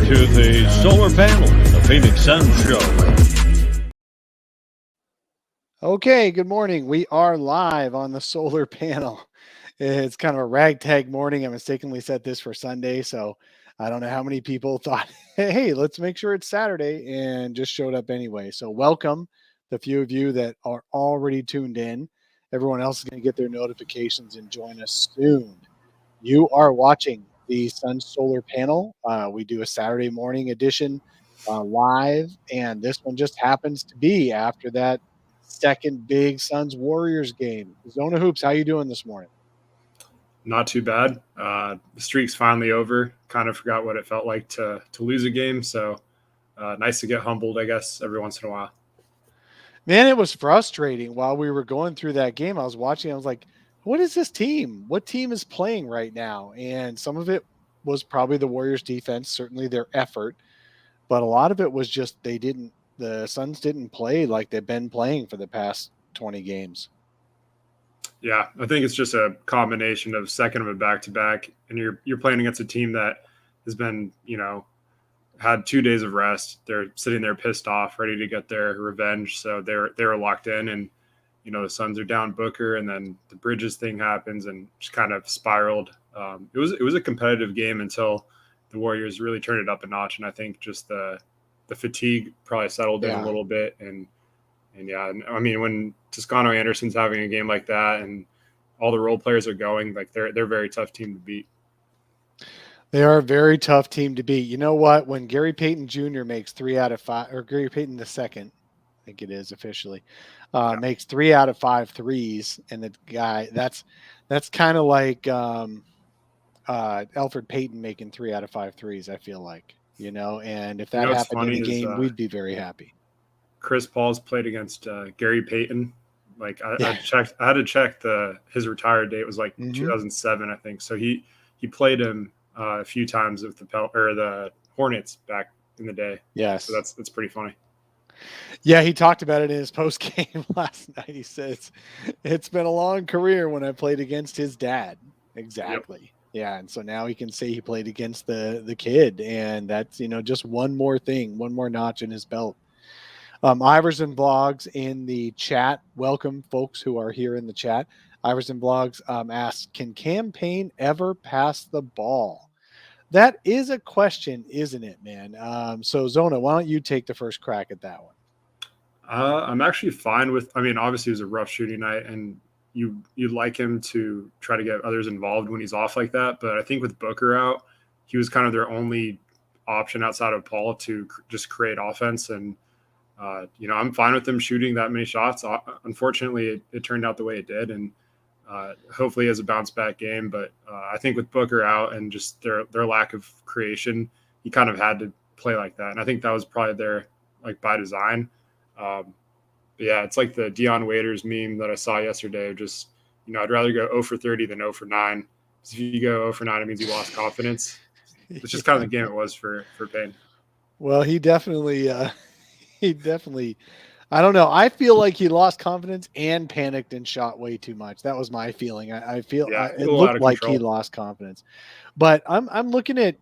to the Solar Panel, the Phoenix Suns Show. Okay, good morning. We are live on the Solar Panel. It's kind of a ragtag morning. I mistakenly set this for Sunday, so I don't know how many people thought, hey, let's make sure it's Saturday, and just showed up anyway. So welcome, the few of you that are already tuned in. Everyone else is going to get their notifications and join us soon. You are watching the Sun Solar Panel. We do a Saturday morning edition live, and this one just happens to be after that second big Suns Warriors game. Zona Hoops, how you doing this morning? Not too bad. The streak's finally over. Kind of forgot what it felt like to lose a game. So nice to get humbled, I guess, every once in a while. Man, it was frustrating while we were going through that game. I was watching. I was like, what is this team? What team is playing right now? And some of it was probably the Warriors defense, certainly their effort. But a lot of it was just the Suns didn't play like they've been playing for the past 20 games. Yeah, I think it's just a combination of second of a back-to-back, and you're playing against a team that has been, had 2 days of rest. They're sitting there pissed off, ready to get their revenge. So they're locked in, and the Suns are down Booker, and then the Bridges thing happens, and just kind of spiraled. It was a competitive game until the Warriors really turned it up a notch, and I think just the fatigue probably settled in a little bit, and yeah, I mean, when Toscano Anderson's having a game like that, and all the role players are going, like they're a very tough team to beat. They are a very tough team to beat. You know what? When Gary Payton Jr. makes 3 out of 5, or Gary Payton II, I think it is officially, makes 3 out of 5 threes, and the guy that's kind of like Alfred Payton making 3 out of 5 threes. I feel like, and if that happened in a game, we'd be very happy. Chris Paul's played against Gary Payton. Like I had to check his retired date was like 2007, I think. So he played him a few times with the Hornets back in the day. Yes, so that's pretty funny. Yeah, he talked about it in his post game last night. He says it's been a long career when I played against his dad. Exactly. Yep. Yeah, and so now he can say he played against the kid, and that's just one more thing, one more notch in his belt. Iverson Vlogs in the chat. Welcome, folks who are here in the chat. Iverson Vlogs asks, can Cam Payne ever pass the ball? That is a question, isn't it, man? So, Zona, why don't you take the first crack at that one? I'm actually fine with – I mean, obviously it was a rough shooting night, and you'd like him to try to get others involved when he's off like that. But I think with Booker out, he was kind of their only option outside of Paul to just create offense. And I'm fine with them shooting that many shots. Unfortunately, it turned out the way it did, and hopefully he has a bounce back game. But I think with Booker out and just their lack of creation, he kind of had to play like that. And I think that was probably their by design. Yeah, it's like the Deion Waiters meme that I saw yesterday. Just I'd rather go 0 for 30 than 0 for 9. Because if you go 0 for 9, it means you lost confidence. It's just kind of the game it was for Payne. Well, he definitely. I don't know. I feel like he lost confidence and panicked and shot way too much. That was my feeling. I feel it looked like he lost confidence. But I'm looking at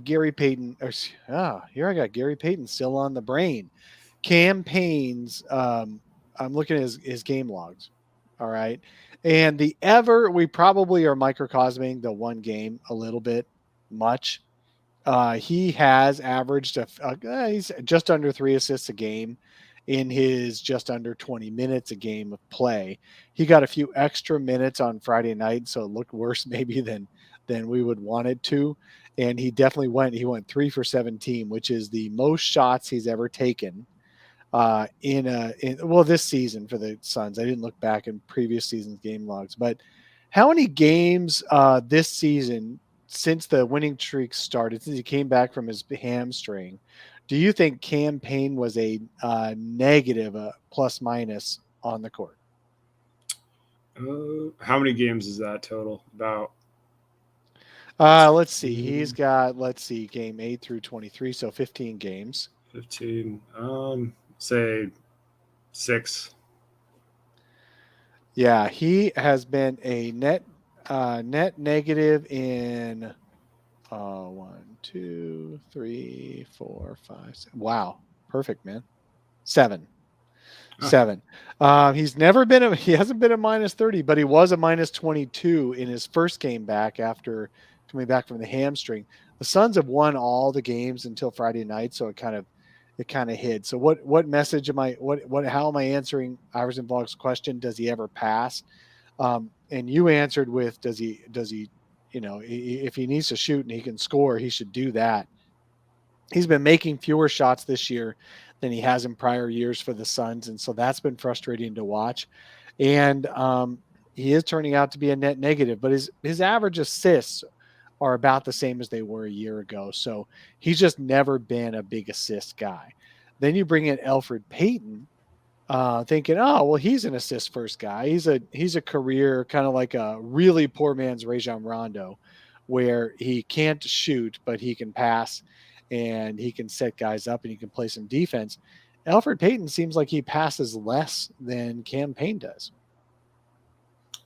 Gary Payton. Here I got Gary Payton still on the brain. Cam Payne's. I'm looking at his game logs. All right, and we probably are microcosming the one game a little bit much. He has averaged he's just under 3 assists a game in his just under 20 minutes a game of play. He got a few extra minutes on Friday night, so it looked worse maybe than we would want it to. And he definitely went 3 for 17, which is the most shots he's ever taken this season for the Suns. I didn't look back in previous season's game logs, but how many games this season since the winning streak started, since he came back from his hamstring, do you think Cam Payne was a negative, plus minus on the court? How many games is that total? About? Let's see. He's got, game 8 through 23, so 15 games. 15. Say 6. Yeah, he has been a net negative in 1, 2, 3, 4, 5, 6. Wow. Perfect, man. 7. He's never been he hasn't been a minus 30, but he was a minus 22 in his first game back after coming back from the hamstring. The Suns have won all the games until Friday night, so it kind of hid. So what message am I how am I answering Iverson Vlog's question? Does he ever pass? And you answered with does he if he needs to shoot and he can score, he should do that. He's been making fewer shots this year than he has in prior years for the Suns, and so that's been frustrating to watch. And he is turning out to be a net negative, but his average assists are about the same as they were a year ago. So he's just never been a big assist guy. Then you bring in Elfrid Payton, thinking, oh, well, he's an assist first guy. He's a career kind of like a really poor man's Rajon Rondo, where he can't shoot, but he can pass and he can set guys up and he can play some defense. Elfrid Payton seems like he passes less than Cam Payne does.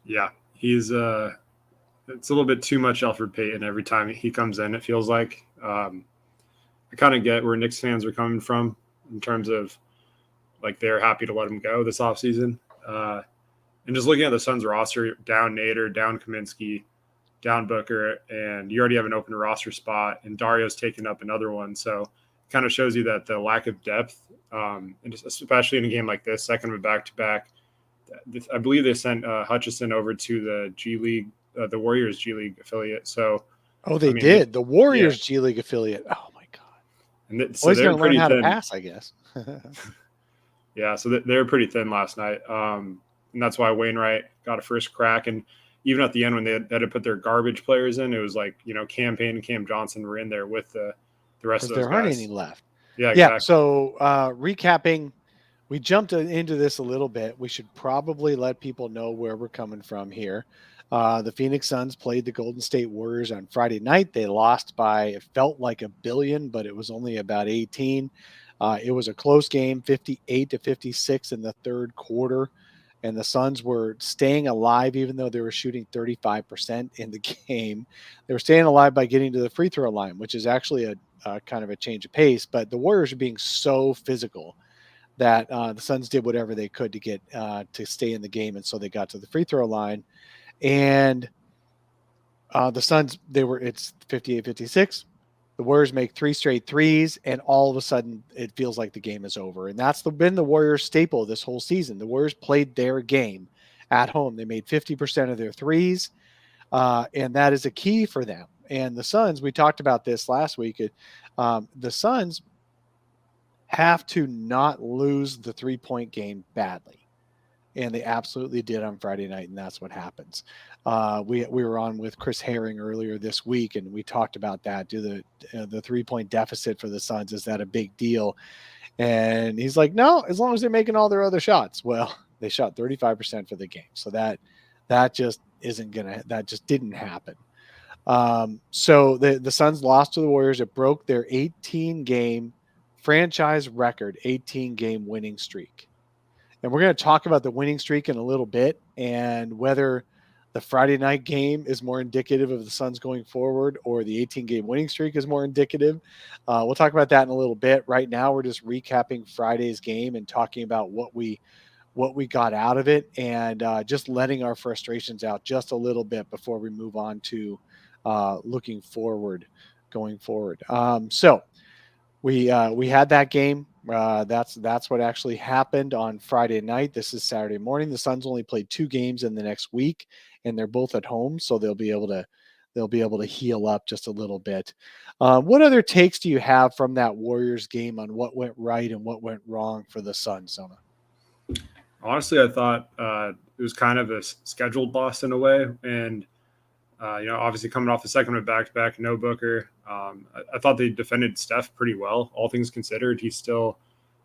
Yeah, he's it's a little bit too much Elfrid Payton every time he comes in, it feels like. I kind of get where Knicks fans are coming from in terms of like they're happy to let him go this offseason. And just looking at the Suns roster, down Nader, down Kaminsky, down Booker, and you already have an open roster spot, and Dario's taken up another one. So it kind of shows you that the lack of depth, and just especially in a game like this, second of a back-to-back, I believe they sent Hutchison over to the G League, the Warriors G League affiliate. So, they did. The Warriors G League affiliate. Oh, my God. And so they're going to learn how thin. to pass, I guess. Yeah, so they're pretty thin last night. And that's why Wainwright got a first crack. And even at the end when they had to put their garbage players in, it was like, Cam Payne and Cam Johnson were in there with the rest of those guys. There aren't any left. Yeah, exactly. So recapping, we jumped into this a little bit. We should probably let people know where we're coming from here. The Phoenix Suns played the Golden State Warriors on Friday night. They lost by, it felt like a billion, but it was only about 18. It was a close game, 58-56 in the third quarter. And the Suns were staying alive, even though they were shooting 35% in the game. They were staying alive by getting to the free throw line, which is actually a kind of a change of pace. But the Warriors are being so physical that the Suns did whatever they could to get to stay in the game. And so they got to the free throw line. And the Suns, it's 58-56. The Warriors make 3 straight threes, and all of a sudden it feels like the game is over. And that's been the Warriors' staple this whole season. The Warriors played their game at home. They made 50% of their threes, and that is a key for them. And the Suns, we talked about this last week, the Suns have to not lose the three-point game badly. And they absolutely did on Friday night, and that's what happens. We were on with Chris Herring earlier this week, and we talked about that. Do the 3-point deficit for the Suns, is that a big deal? And he's like, no, as long as they're making all their other shots. Well, they shot 35% for the game, so that just didn't happen. So the Suns lost to the Warriors. It broke their 18-game franchise record, 18-game winning streak. And we're going to talk about the winning streak in a little bit and whether the Friday night game is more indicative of the Suns going forward or the 18-game winning streak is more indicative. We'll talk about that in a little bit. Right now, we're just recapping Friday's game and talking about what we got out of it and just letting our frustrations out just a little bit before we move on to looking forward, going forward. So we had that game. That's what actually happened on Friday night. This is Saturday morning. The Suns only played 2 games in the next week, and they're both at home, so they'll be able to heal up just a little bit. What other takes do you have from that Warriors game on what went right and what went wrong for the Suns, Zona? Honestly, I thought it was kind of a scheduled loss in a way, and obviously coming off the second of back-to-back, no Booker. I thought they defended Steph pretty well, all things considered. He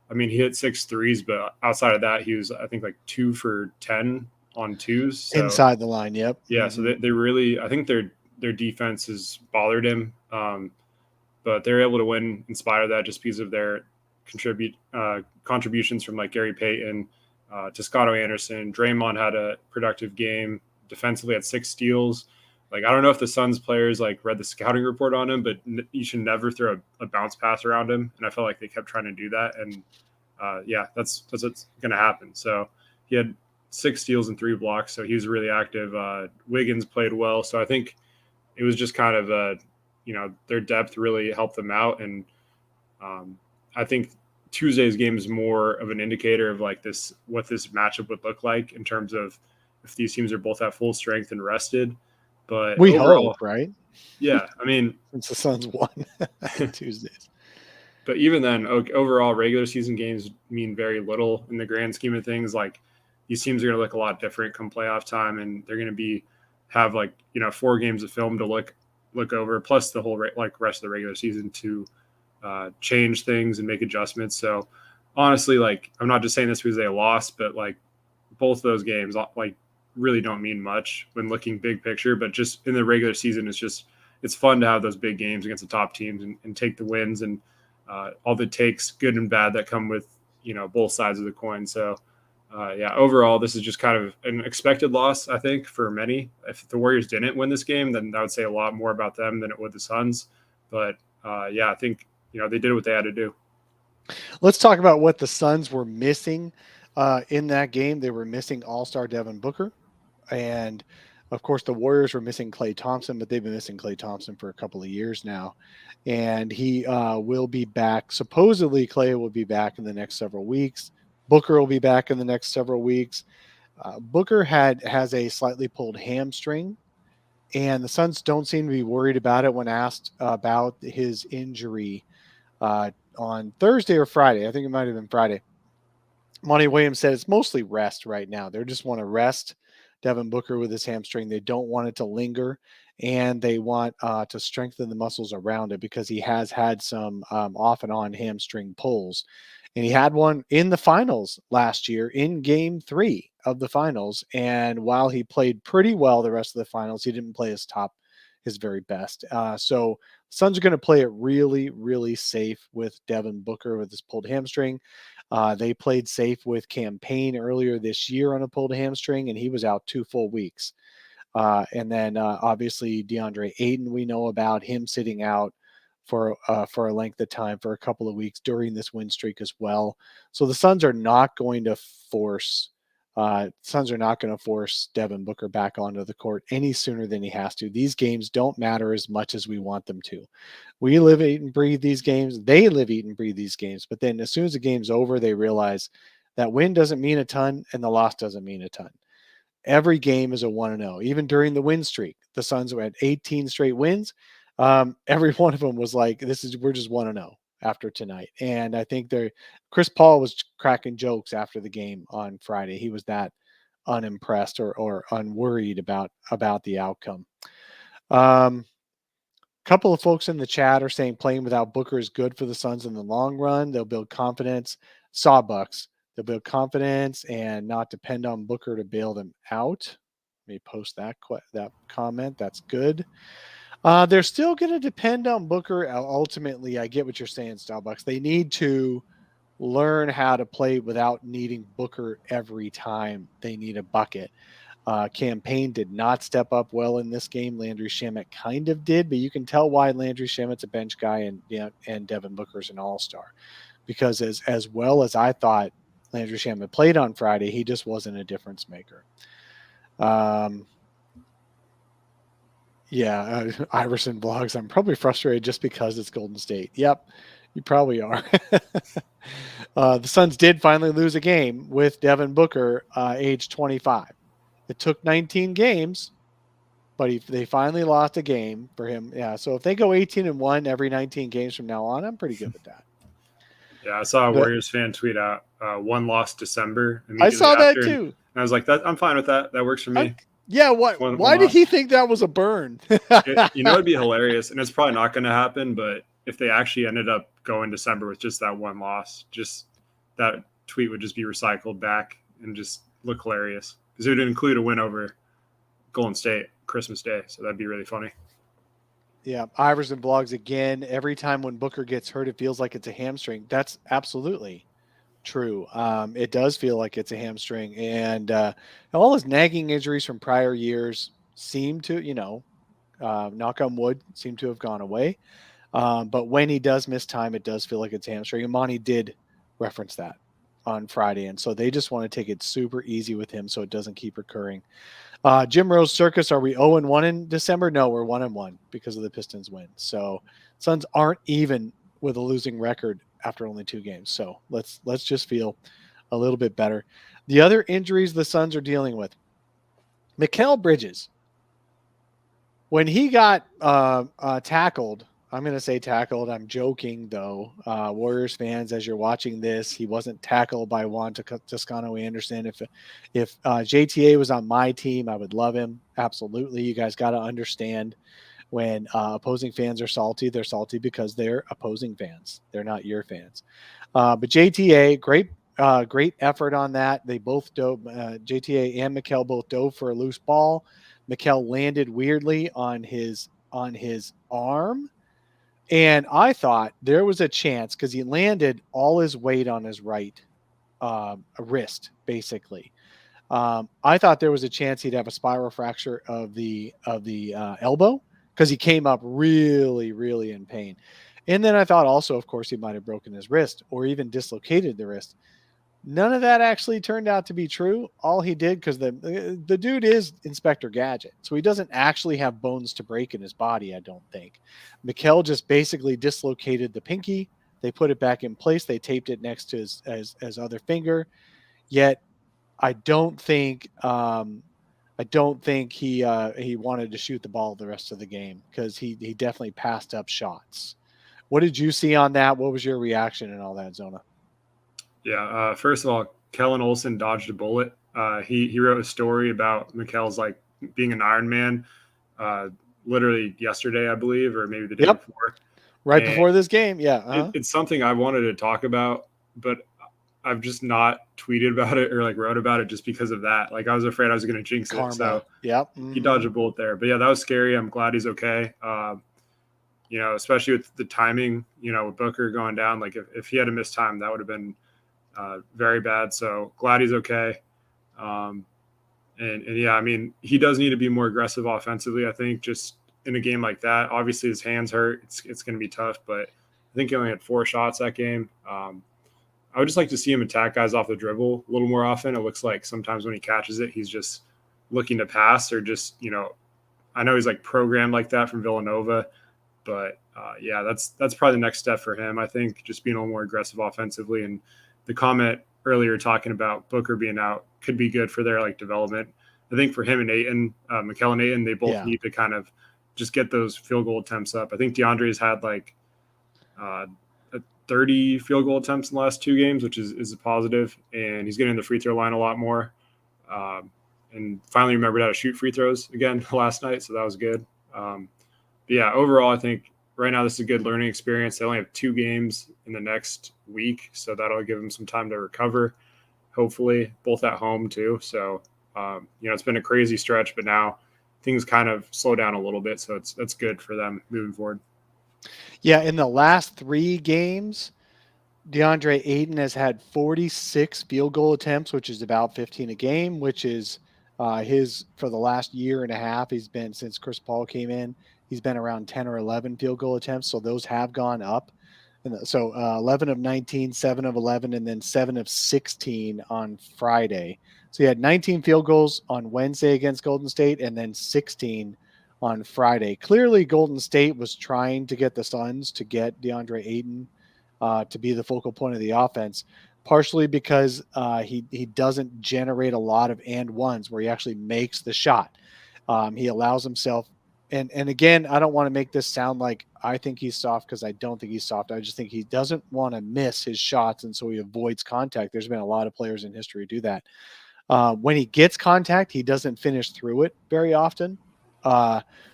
hit 6 threes, but outside of that, he was, I think, like 2 for 10 on twos. So, inside the line, yep. Yeah, so they really, I think their defense has bothered him, but they're able to win in spite of that just because of their contributions from like Gary Payton, Toscano Anderson. Draymond had a productive game. Defensively had 6 steals. Like, I don't know if the Suns players like read the scouting report on him, but you should never throw a bounce pass around him. And I felt like they kept trying to do that. And that's what's going to happen. So he had 6 steals and 3 blocks. So he was really active. Wiggins played well. So I think it was just kind of, their depth really helped them out. And I think Tuesday's game is more of an indicator of like what this matchup would look like in terms of if these teams are both at full strength and rested. But we overall, hope, right? Yeah, I mean, since the Suns won Tuesdays. But even then, overall, regular season games mean very little in the grand scheme of things. Like, these teams are going to look a lot different come playoff time, and they're going to have 4 games of film to look over, plus the whole rest of the regular season to change things and make adjustments. So honestly, I'm not just saying this because they lost, but both of those games really don't mean much when looking big picture. But just in the regular season, it's fun to have those big games against the top teams and take the wins and all the takes, good and bad, that come with both sides of the coin. So overall, this is just kind of an expected loss, I think, for many. If the Warriors didn't win this game, then I would say a lot more about them than it would the Suns. But I think they did what they had to do. Let's talk about what the Suns were missing in that game. They were missing All-Star Devin Booker, and of course the Warriors were missing Klay Thompson, but they've been missing Klay Thompson for a couple of years now, and he will be back. Supposedly Klay will be back in the next several weeks. Booker will be back in the next several weeks. Booker has a slightly pulled hamstring, and the Suns don't seem to be worried about it when asked about his injury on Thursday or Friday. I think it might have been Friday. Monty Williams said it's mostly rest right now. They just want to rest Devin Booker with his hamstring. They don't want it to linger, and they want to strengthen the muscles around it because he has had some off and on hamstring pulls. And he had one in the finals last year in game 3 of the finals. And while he played pretty well the rest of the finals, he didn't play his very best. So Suns are going to play it really, really safe with Devin Booker with his pulled hamstring. They played safe with Payne earlier this year on a pulled hamstring, and he was out 2 full weeks. And then obviously DeAndre Ayton, we know about him sitting out for a length of time for a couple of weeks during this win streak as well. So the Suns are not going to force Devin Booker back onto the court any sooner than he has to. These games don't matter as much as we want them to. We live, eat, and breathe these games. They live, eat, and breathe these games. But then as soon as the game's over, they realize that win doesn't mean a ton and the loss doesn't mean a ton. Every game is a 1-0. Even during the win streak, the Suns had 18 straight wins. Every one of them was like, we're just 1-0 after tonight. And I think Chris Paul was cracking jokes after the game on Friday. He was that unimpressed or unworried about the outcome. Couple of folks in the chat are saying playing without Booker is good for the Suns in the long run. They'll build confidence. Sawbucks. They'll build confidence and not depend on Booker to bail them out. Let me post that comment. That's good. They're still going to depend on Booker. Ultimately, I get what you're saying, Starbucks. They need to learn how to play without needing Booker every time they need a bucket. Payne did not step up well in this game. Landry Shamet kind of did, but you can tell why Landry Shamet's a bench guy and Devin Booker's an all-star. Because as well as I thought Landry Shamet played on Friday, he just wasn't a difference maker. Iverson blogs, I'm probably frustrated just because it's Golden State. Yep, you probably are. The Suns did finally lose a game with Devin Booker, age 25. It took 19 games, but they finally lost a game for him. Yeah, so if they go 18-1 every 19 games from now on, I'm pretty good with that. Yeah, I saw a Warriors fan tweet out 1 loss December. I saw that too. And I was like, I'm fine with that. That works for me. Why did he think that was a burn? It'd be hilarious, and it's probably not going to happen. But if they actually ended up going December with just that 1 loss, just that tweet would just be recycled back and just look hilarious because it would include a win over Golden State Christmas Day. So that'd be really funny. Yeah, Iverson blogs again. Every time when Booker gets hurt, it feels like it's a hamstring. That's absolutely true. It does feel like it's a hamstring, and all his nagging injuries from prior years seem to, Knock on wood, seem to have gone away. But when he does miss time, it does feel like it's hamstring. Imani did reference that on Friday. And so they just want to take it super easy with him so it doesn't keep recurring. Jim Rose Circus, are we 0-1 in December? No, we're 1-1 because of the Pistons win. So Suns aren't even with a losing record after only 2 games. So let's just feel a little bit better. The other injuries the Suns are dealing with. Mikal Bridges, when he got tackled, I'm going to say tackled. I'm joking, though. Warriors fans, as you're watching this, he wasn't tackled by Juan Toscano-Anderson. If JTA was on my team, I would love him. Absolutely. You guys got to understand when opposing fans are salty, they're salty because they're opposing fans. They're not your fans. But JTA, great effort on that. They both dove. JTA and Mikal both dove for a loose ball. Mikal landed weirdly on his arm. And I thought there was a chance because he landed all his weight on his right wrist, basically. I thought there was a chance he'd have a spiral fracture of the elbow because he came up really, really in pain. And then I thought also, of course, he might have broken his wrist or even dislocated the wrist. None of that actually turned out to be true. All he did, because the dude is Inspector Gadget, so he doesn't actually have bones to break in his body, I don't think. Mikal just basically dislocated the pinky. They put it back in place. They taped it next to his other finger. Yet, I don't think he wanted to shoot the ball the rest of the game because he definitely passed up shots. What did you see on that? What was your reaction and all that, Zona? Yeah, first of all, Kellen Olson dodged a bullet. He wrote a story about Mikal's like being an Iron Man, literally yesterday, I believe, or maybe the day before. Right before this game, yeah. Uh-huh. It's something I wanted to talk about, but I've just not tweeted about it or like wrote about it just because of that. Like I was afraid I was going to jinx it. So he dodged a bullet there. But yeah, that was scary. I'm glad he's okay. Especially with the timing, with Booker going down, like if he had a missed time, that would have been very bad. So glad he's okay. And yeah, I mean, he does need to be more aggressive offensively. I think just in a game like that, obviously his hands hurt. It's going to be tough, but I think he only had 4 shots that game. I would just like to see him attack guys off the dribble a little more often. It looks like sometimes when he catches it, he's just looking to pass or just, I know he's like programmed like that from Villanova, but yeah, that's probably the next step for him. I think just being a little more aggressive offensively. And the comment earlier talking about Booker being out could be good for their like development. I think for him and Ayton, Mikal and Ayton, they both need to kind of just get those field goal attempts up. I think DeAndre's had like 30 field goal attempts in the last 2 games, which is a positive, and he's getting the free throw line a lot more. And finally remembered how to shoot free throws again last night, so that was good. But yeah, overall, I think right now this is a good learning experience. They only have 2 games in the next week, so that'll give them some time to recover, hopefully, both at home too. So, it's been a crazy stretch, but now things kind of slow down a little bit, so that's good for them moving forward. Yeah, in the last 3 games, DeAndre Ayton has had 46 field goal attempts, which is about 15 a game, which is his for the last year and a half. He's been, since Chris Paul came in, he's been around 10 or 11 field goal attempts. So those have gone up. And so 11 of 19, 7 of 11, and then 7 of 16 on Friday. So he had 19 field goals on Wednesday against Golden State and then 16 on Friday. Clearly, Golden State was trying to get the Suns to get DeAndre Ayton to be the focal point of the offense, partially because he doesn't generate a lot of and ones where he actually makes the shot. He allows himself, and again, I don't want to make this sound like I think he's soft because I don't think he's soft. I just think he doesn't want to miss his shots, and so he avoids contact. There's been a lot of players in history who do that. When he gets contact, he doesn't finish through it very often.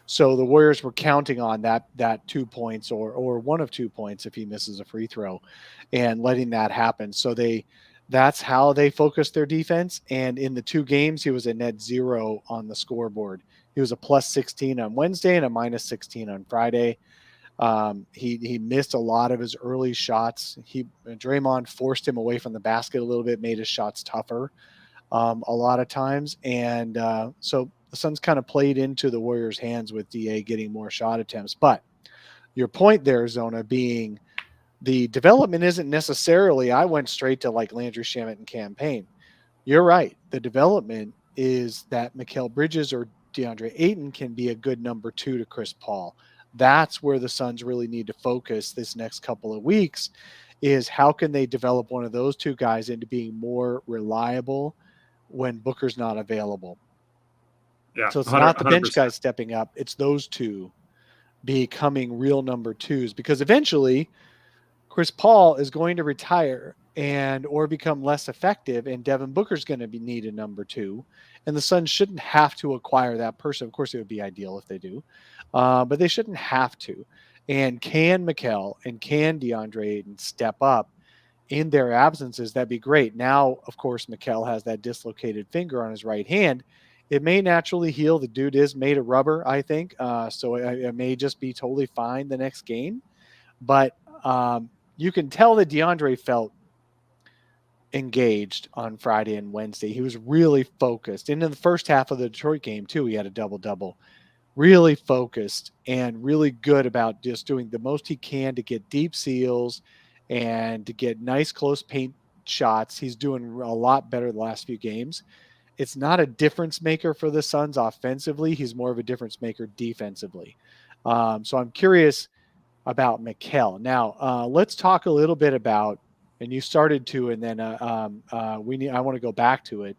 So the Warriors were counting on that 2 points or 1 of 2 points if he misses a free throw and letting that happen. So that's how they focused their defense. And in the 2 games, he was a net 0 on the scoreboard. He was a plus 16 on Wednesday and a minus 16 on Friday. He missed a lot of his early shots. Draymond forced him away from the basket a little bit, made his shots tougher a lot of times. And so the Suns kind of played into the Warriors' hands with DA getting more shot attempts. But your point there, Zona, being the development isn't necessarily, I went straight to like Landry Shamet and Payne. You're right. The development is that Mikal Bridges or DeAndre Ayton can be a good number 2 to Chris Paul. That's where the Suns really need to focus this next couple of weeks, is how can they develop one of those two guys into being more reliable when Booker's not available. Yeah, so it's not the bench 100%. guys stepping up. It's those two becoming real number 2s, because eventually Chris Paul is going to retire or become less effective, and Devin Booker's going to need a number 2, and the Suns shouldn't have to acquire that person. Of course, it would be ideal if they do, but they shouldn't have to. And can Mikal and can DeAndre Ayton step up in their absences? That'd be great. Now, of course, Mikal has that dislocated finger on his right hand. It may naturally heal. The dude is made of rubber, I think, so it may just be totally fine the next game. But you can tell that DeAndre felt engaged on Friday and Wednesday. He was really focused. And in the first half of the Detroit game, too, he had a double-double. Really focused and really good about just doing the most he can to get deep seals and to get nice close paint shots. He's doing a lot better the last few games. It's not a difference maker for the Suns offensively. He's more of a difference maker defensively. So I'm curious about Mikal. Now, let's talk a little bit about, and you started to, and then I want to go back to it.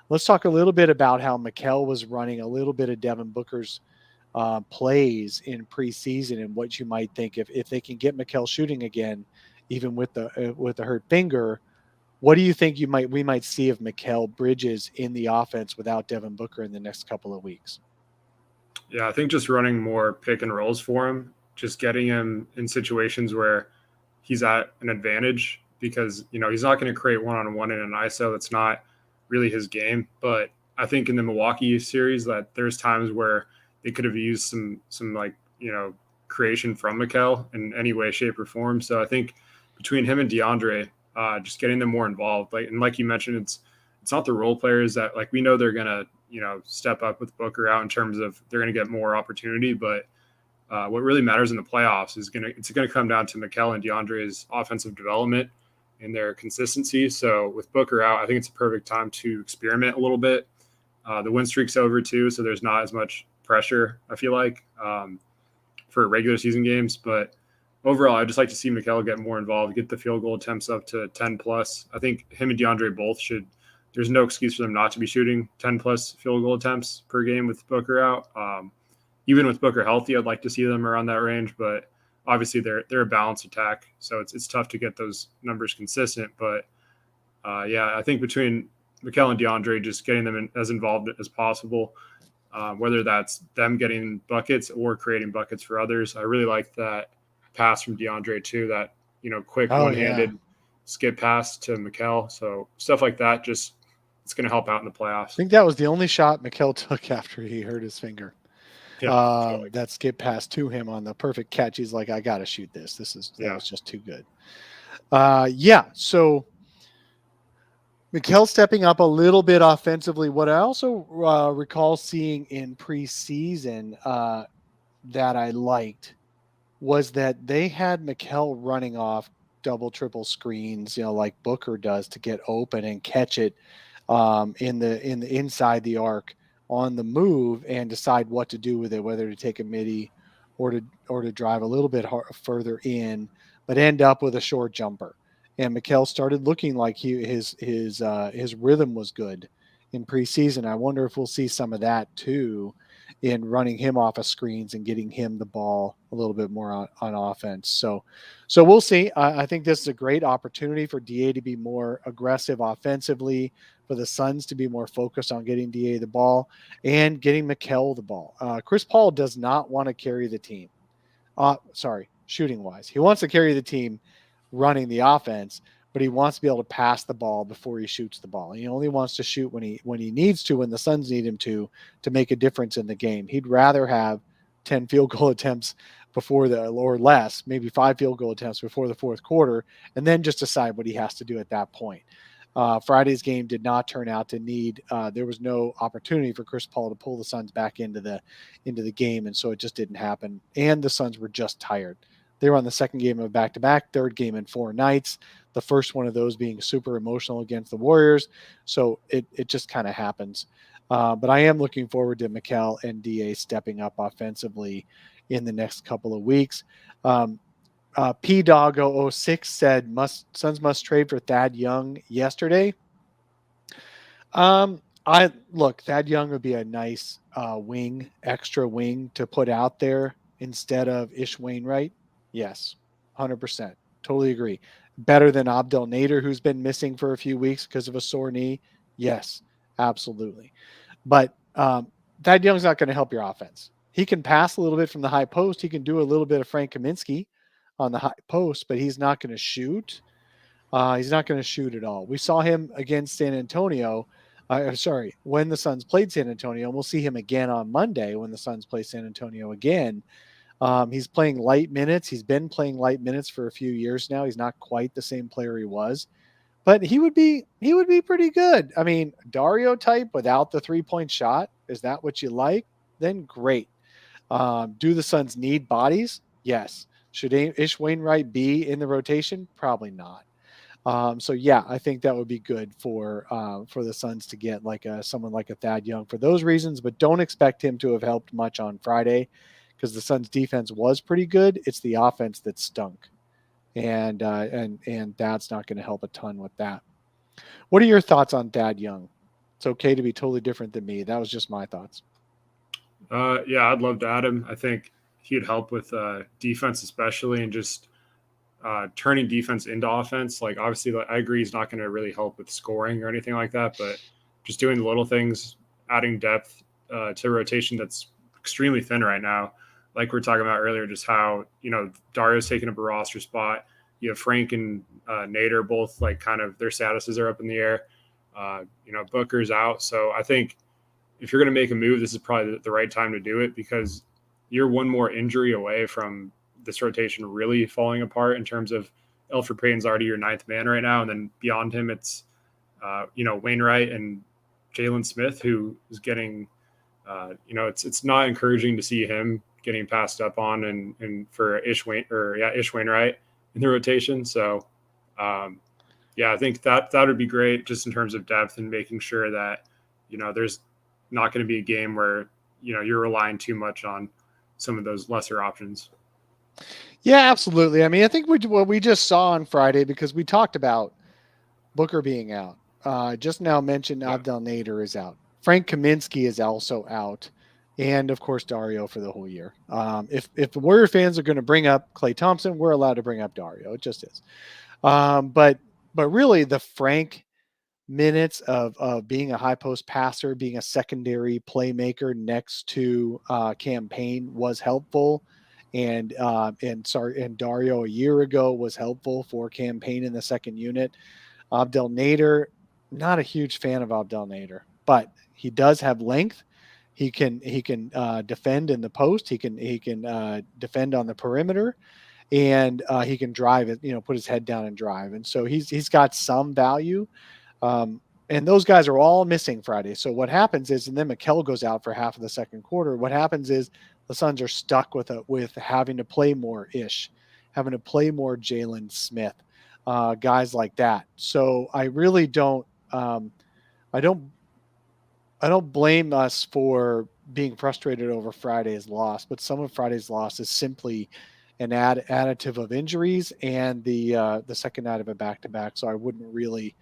Let's talk a little bit about how Mikal was running a little bit of Devin Booker's plays in preseason, and what you might think if they can get Mikal shooting again, even with the hurt finger. What do you think we might see of Mikal Bridges in the offense without Devin Booker in the next couple of weeks? Yeah, I think just running more pick and rolls for him, just getting him in situations where he's at an advantage, because, he's not going to create one-on-one in an ISO. That's not really his game. But I think in the Milwaukee series that there's times where they could have used some creation from Mikal in any way, shape, or form. So I think between him and DeAndre, just getting them more involved, like you mentioned, it's not the role players that, we know they're gonna step up with Booker out in terms of they're gonna get more opportunity, but what really matters in the playoffs is it's gonna come down to Mikal and DeAndre's offensive development and their consistency. So with Booker out, I think it's a perfect time to experiment a little bit. The win streak's over too, so there's not as much pressure, I feel like, for regular season games. But overall, I'd just like to see Mikal get more involved, get the field goal attempts up to 10 plus. I think him and DeAndre both should. There's no excuse for them not to be shooting 10 plus field goal attempts per game with Booker out. Even with Booker healthy, I'd like to see them around that range, but obviously they're a balanced attack, so it's tough to get those numbers consistent. But I think between Mikal and DeAndre, just getting them as involved as possible, whether that's them getting buckets or creating buckets for others. I really like that pass from DeAndre too, that quick one-handed skip pass to Mikal. So stuff like that, just it's going to help out in the playoffs. I think that was the only shot Mikal took after he hurt his finger. Yeah, totally. That skip pass to him on the perfect catch. He's like, I got to shoot this. That was just too good. So Mikal stepping up a little bit offensively. What I also recall seeing in preseason that I liked was that they had Mikal running off double, triple screens, like Booker does, to get open and catch it in the inside the arc on the move and decide what to do with it, whether to take a midi or to drive a little bit further in, but end up with a short jumper. And Mikal started looking like his rhythm was good in preseason. I wonder if we'll see some of that too in running him off of screens and getting him the ball a little bit more on offense. So we'll see. I think this is a great opportunity for DA to be more aggressive offensively, for the Suns to be more focused on getting DA the ball and getting Mikal the ball. Chris Paul does not want to carry the team. Shooting wise, he wants to carry the team running the offense, but he wants to be able to pass the ball before he shoots the ball. He only wants to shoot when he needs to, when the Suns need him to make a difference in the game. He'd rather have 10 field goal attempts or less, maybe 5 field goal attempts before the fourth quarter, and then just decide what he has to do at that point. Friday's game did not turn out to need. There was no opportunity for Chris Paul to pull the Suns back into the game, and so it just didn't happen. And the Suns were just tired. They were on the second game of back-to-back, third game in 4 nights. The first one of those being super emotional against the Warriors. So it just kind of happens. But I am looking forward to Mikal and DA stepping up offensively in the next couple of weeks. PDog006 said Suns must trade for Thad Young yesterday. Thad Young would be a nice extra wing to put out there instead of Ish Wainwright. Yes, 100%. Totally agree. Better than Abdel Nader, who's been missing for a few weeks because of a sore knee. Yes, absolutely. But Thad Young's not going to help your offense. He can pass a little bit from the high post. He can do a little bit of Frank Kaminsky on the high post, but he's not going to shoot. He's not going to shoot at all. We saw him against San Antonio. When the Suns played San Antonio. We'll see him again on Monday when the Suns play San Antonio again. He's playing light minutes. He's been playing light minutes for a few years now. He's not quite the same player he was, but he would be pretty good. I mean, Dario type without the 3-point shot. Is that what you like? Then great. Do the Suns need bodies? Yes. Should Ish Wainwright be in the rotation? Probably not. So yeah, I think that would be good for the Suns to get someone like a Thad Young for those reasons, but don't expect him to have helped much on Friday because the Suns defense was pretty good. It's the offense that stunk. And that's not going to help a ton with that. What are your thoughts on Thad Young? It's okay to be totally different than me. That was just my thoughts. Yeah, I'd love to add him. I think he'd help with defense, especially, and just turning defense into offense. Like, obviously, I agree he's not going to really help with scoring or anything like that, but just doing the little things, adding depth to rotation that's extremely thin right now. Like we were talking about earlier, just how, Dario's taking up a roster spot. You have Frank and Nader both kind of their statuses are up in the air. Booker's out. So I think if you're going to make a move, this is probably the right time to do it because you're one more injury away from this rotation really falling apart in terms of Elfrid Payton's already your 9th man right now. And then beyond him, it's, Wainwright and Jalen Smith, who is getting, it's not encouraging to see him getting passed up on and for Ish Wainwright in the rotation. So, I think that would be great just in terms of depth and making sure that, there's not going to be a game where, you're relying too much on some of those lesser options. Yeah, absolutely. I mean, I think what we just saw on Friday, because we talked about Booker being out, just now mentioned Abdel Nader is out. Frank Kaminsky is also out. And of course, Dario for the whole year. If the Warrior fans are going to bring up Klay Thompson, we're allowed to bring up Dario. It just is. But really the Frank minutes of being a high post passer, being a secondary playmaker next to Payne was helpful. And Dario a year ago was helpful for Payne in the second unit. Abdel Nader, not a huge fan of Abdel Nader, but he does have length. He can defend in the post. He can defend on the perimeter, and he can drive it. Put his head down and drive. And so he's got some value. And those guys are all missing Friday. So what happens is, and then Mikal goes out for half of the second quarter. What happens is the Suns are stuck with having to play more Ish, having to play more Jalen Smith, guys like that. So I really don't. I don't blame us for being frustrated over Friday's loss, but some of Friday's loss is simply an additive of injuries and the second night of a back-to-back. So I wouldn't really,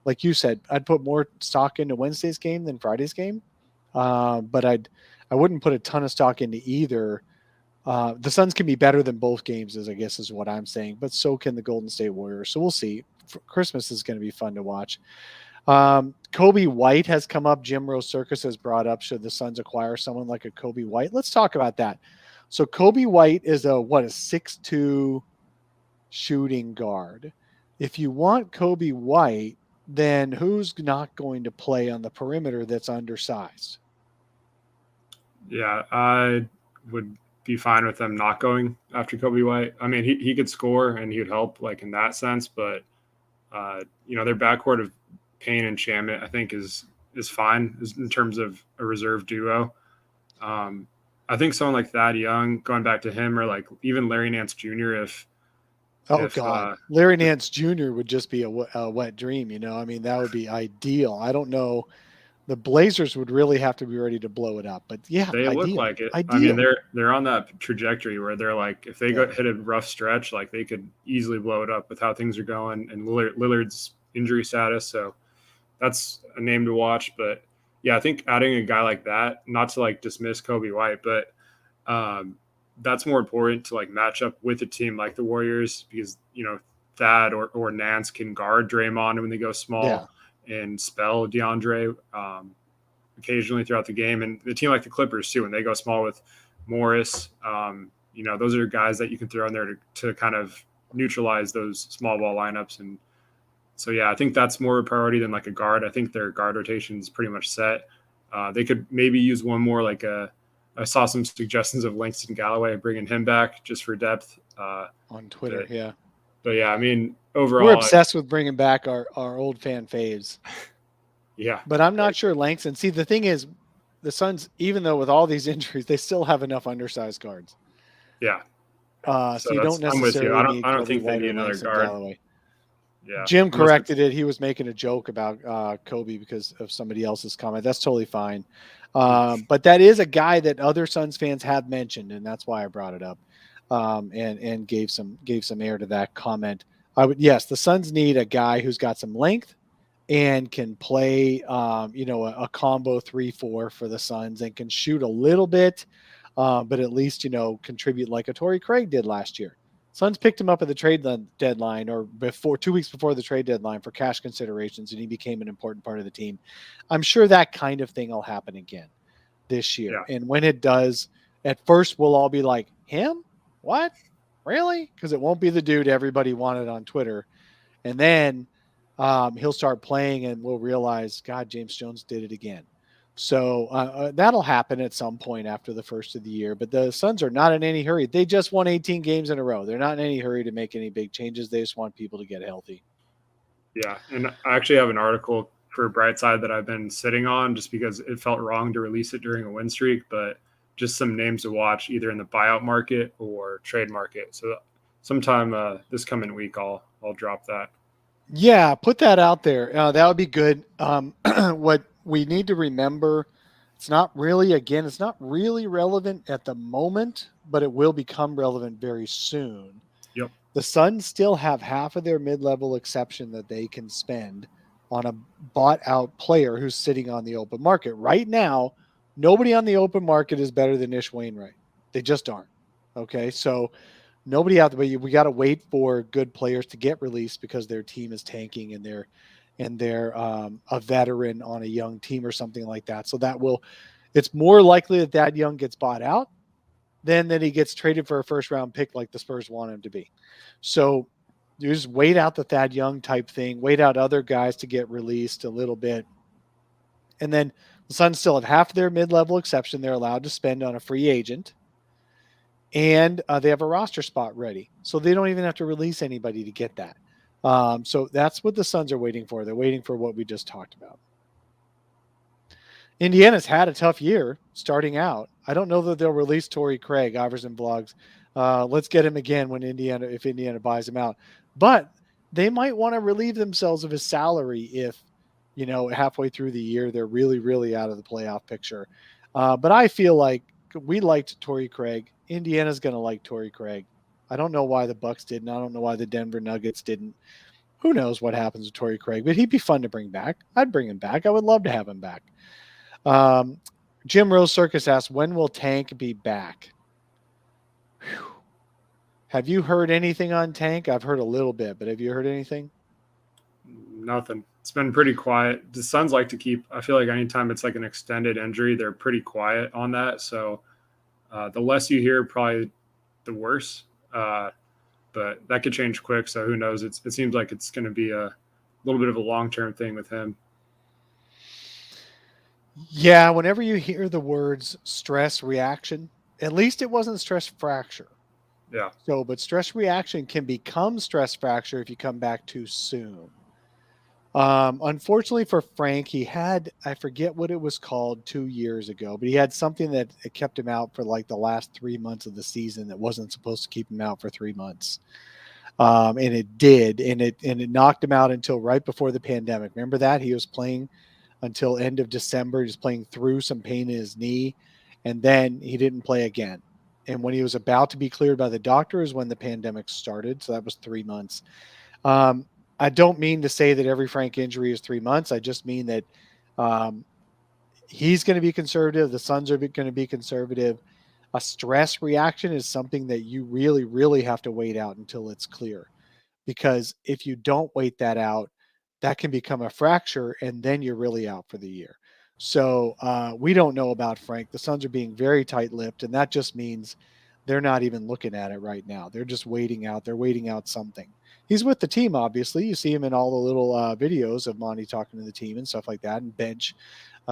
like you said, I'd put more stock into Wednesday's game than Friday's game, but I wouldn't put a ton of stock into either. The Suns can be better than both games, I guess is what I'm saying, but so can the Golden State Warriors. So we'll see. Christmas is going to be fun to watch. Kobe White has come up. Jim Rose Circus has brought up, should the Suns acquire someone like a Kobe White? Let's talk about that. So Kobe White is a 6'2" shooting guard. If you want Kobe White, then who's not going to play on the perimeter that's undersized? Yeah, I would be fine with them not going after Kobe White. I mean, he could score and he would help in that sense, but their backcourt of Payne and Shamet, I think is fine in terms of a reserve duo. I think someone like Thad Young, going back to him, or like even Larry Nance Jr. Larry Nance Jr. would just be a wet dream. I mean, that would be ideal. I don't know. The Blazers would really have to be ready to blow it up, but yeah, they look like it. Ideal. I mean, they're on that trajectory where they're like, if they hit a rough stretch, like they could easily blow it up with how things are going and Lillard's injury status. So that's a name to watch. But yeah, I think adding a guy like that, not to like dismiss Kobe White, but that's more important to like match up with a team like the Warriors, because Thad or Nance can guard Draymond when they go small and spell DeAndre occasionally throughout the game, and the team like the Clippers too, when they go small with Morris, those are guys that you can throw in there to kind of neutralize those small ball lineups. And so yeah, I think that's more a priority than like a guard. I think their guard rotation is pretty much set. They could maybe use one more, like I saw some suggestions of Langston Galloway, bringing him back just for depth on Twitter. But yeah, I mean, overall, we're obsessed with bringing back our old fan faves. Yeah, but I'm not sure Langston. See, the thing is, the Suns, even though with all these injuries, they still have enough undersized guards. Yeah. So you don't necessarily I don't think they need another guard. Galloway. Yeah. Jim corrected it. He was making a joke about Kobe because of somebody else's comment. That's totally fine. But that is a guy that other Suns fans have mentioned, and that's why I brought it up. And gave some air to that comment. The Suns need a guy who's got some length and can play, a combo 3-4 for the Suns and can shoot a little bit, but at least, contribute like a Torrey Craig did last year. Suns picked him up at the trade deadline, or 2 weeks before the trade deadline, for cash considerations, and he became an important part of the team. I'm sure that kind of thing will happen again this year. Yeah. And when it does, at first we'll all be like, him? What? Really? Because it won't be the dude everybody wanted on Twitter. And then he'll start playing and we'll realize, God, James Jones did it again. So that'll happen at some point after the first of the year. But the Suns are not in any hurry. They just won 18 games in a row. They're not in any hurry to make any big changes. They just want people to get healthy. Yeah, and I actually have an article for Brightside that I've been sitting on just because it felt wrong to release it during a win streak, but just some names to watch either in the buyout market or trade market. So sometime this coming week, I'll drop that. Yeah, put that out there. That would be good. What we need to remember, it's not really relevant at the moment, but it will become relevant very soon. Yep. The Suns still have half of their mid-level exception that they can spend on a bought-out player who's sitting on the open market. Right now, nobody on the open market is better than Ish Wainwright. They just aren't. Okay, so nobody out there, but we got to wait for good players to get released because their team is tanking and they're a veteran on a young team or something like that. So it's more likely that Young gets bought out than that he gets traded for a first round pick like the Spurs want him to be. So you just wait out the Thad Young type thing, wait out other guys to get released a little bit. And then the Suns still have half their mid-level exception they're allowed to spend on a free agent. And they have a roster spot ready. So they don't even have to release anybody to get that. So that's what the Suns are waiting for. They're waiting for what we just talked about. Indiana's had a tough year starting out. I don't know that they'll release Torrey Craig, Iverson Vlogs. Let's get him again if Indiana buys him out. But they might want to relieve themselves of his salary if, halfway through the year, they're really, really out of the playoff picture. But I feel like we liked Torrey Craig. Indiana's going to like Torrey Craig. I don't know why the Bucks didn't. I don't know why the Denver Nuggets didn't. Who knows what happens with Torrey Craig, but he'd be fun to bring back. I'd bring him back. I would love to have him back. Jim Rose Circus asks, when will Tank be back? Whew. Have you heard anything on Tank? I've heard a little bit, but have you heard anything? Nothing. It's been pretty quiet. The Suns like to keep, I feel like anytime it's like an extended injury, they're pretty quiet on that. So the less you hear, probably the worse. But that could change quick. So who knows? It seems like it's going to be a little bit of a long-term thing with him. Yeah. Whenever you hear the words stress reaction, at least it wasn't stress fracture. Yeah. But stress reaction can become stress fracture if you come back too soon. Unfortunately for Frank, he had, I forget what it was called 2 years ago, but he had something that it kept him out for like the last 3 months of the season that wasn't supposed to keep him out for 3 months. And it did, and it knocked him out until right before the pandemic. Remember that? He was playing until end of December, just playing through some pain in his knee, and then he didn't play again. And when he was about to be cleared by the doctor is when the pandemic started. So that was 3 months. I don't mean to say that every Frank injury is 3 months. I just mean that um, he's going to be conservative. The Suns are going to be conservative. A stress reaction is something that you really, really have to wait out until it's clear. Because if you don't wait that out, that can become a fracture, and then you're really out for the year. So we don't know about Frank. The Suns are being very tight-lipped, and that just means they're not even looking at it right now. They're just waiting out. They're waiting out something. He's with the team, obviously. You see him in all the little videos of Monty talking to the team and stuff like that, and bench.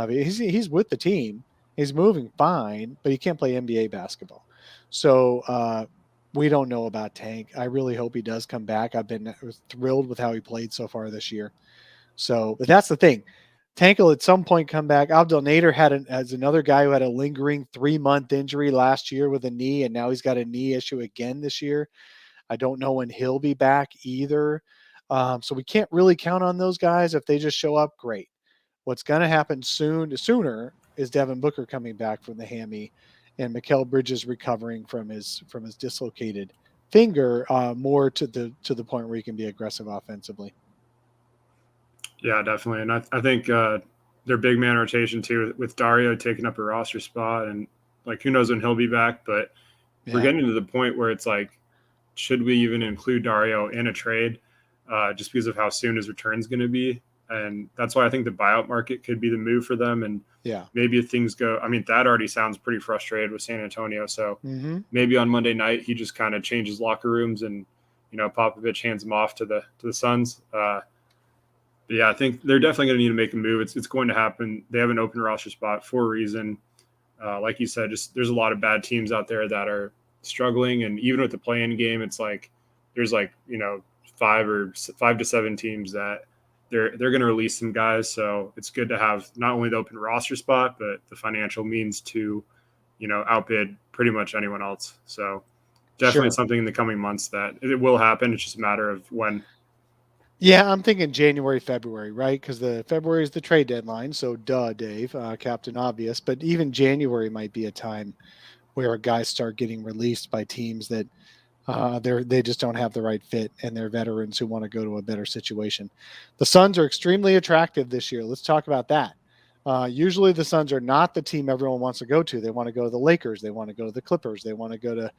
He's with the team. He's moving fine, but he can't play NBA basketball. So we don't know about Tank. I really hope he does come back. I've been thrilled with how he played so far this year. So, but that's the thing. Tank will at some point come back. Abdel Nader has another guy who had a lingering 3-month injury last year with a knee, and now he's got a knee issue again this year. I don't know when he'll be back either. So we can't really count on those guys. If they just show up, great. What's going to happen sooner is Devin Booker coming back from the hammy, and Mikal Bridges recovering from his dislocated finger, more to the point where he can be aggressive offensively. Yeah, definitely. And I think their big man rotation too, with Dario taking up a roster spot, and like who knows when he'll be back, but we're getting to the point where it's like, should we even include Dario in a trade just because of how soon his return is going to be? And that's why I think the buyout market could be the move for them. And maybe if things go, I mean, that already sounds pretty frustrated with San Antonio. So maybe on Monday night, he just kind of changes locker rooms and, Popovich hands him off to the Suns. But yeah, I think they're definitely going to need to make a move. It's going to happen. They have an open roster spot for a reason. Like you said, just there's a lot of bad teams out there that are struggling. And even with the play-in game, it's like, there's like, 5 to 7 teams that they're going to release some guys. So it's good to have not only the open roster spot, but the financial means to, outbid pretty much anyone else. So definitely something in the coming months that it will happen. It's just a matter of when. Yeah, I'm thinking January, February, right? Because the February is the trade deadline. So Dave, Captain Obvious. But even January might be a time where guys start getting released by teams that they just don't have the right fit, and they're veterans who want to go to a better situation. The Suns are extremely attractive this year. Let's talk about that. Usually the Suns are not the team everyone wants to go to. They want to go to the Lakers. They want to go to the Clippers. They want to go to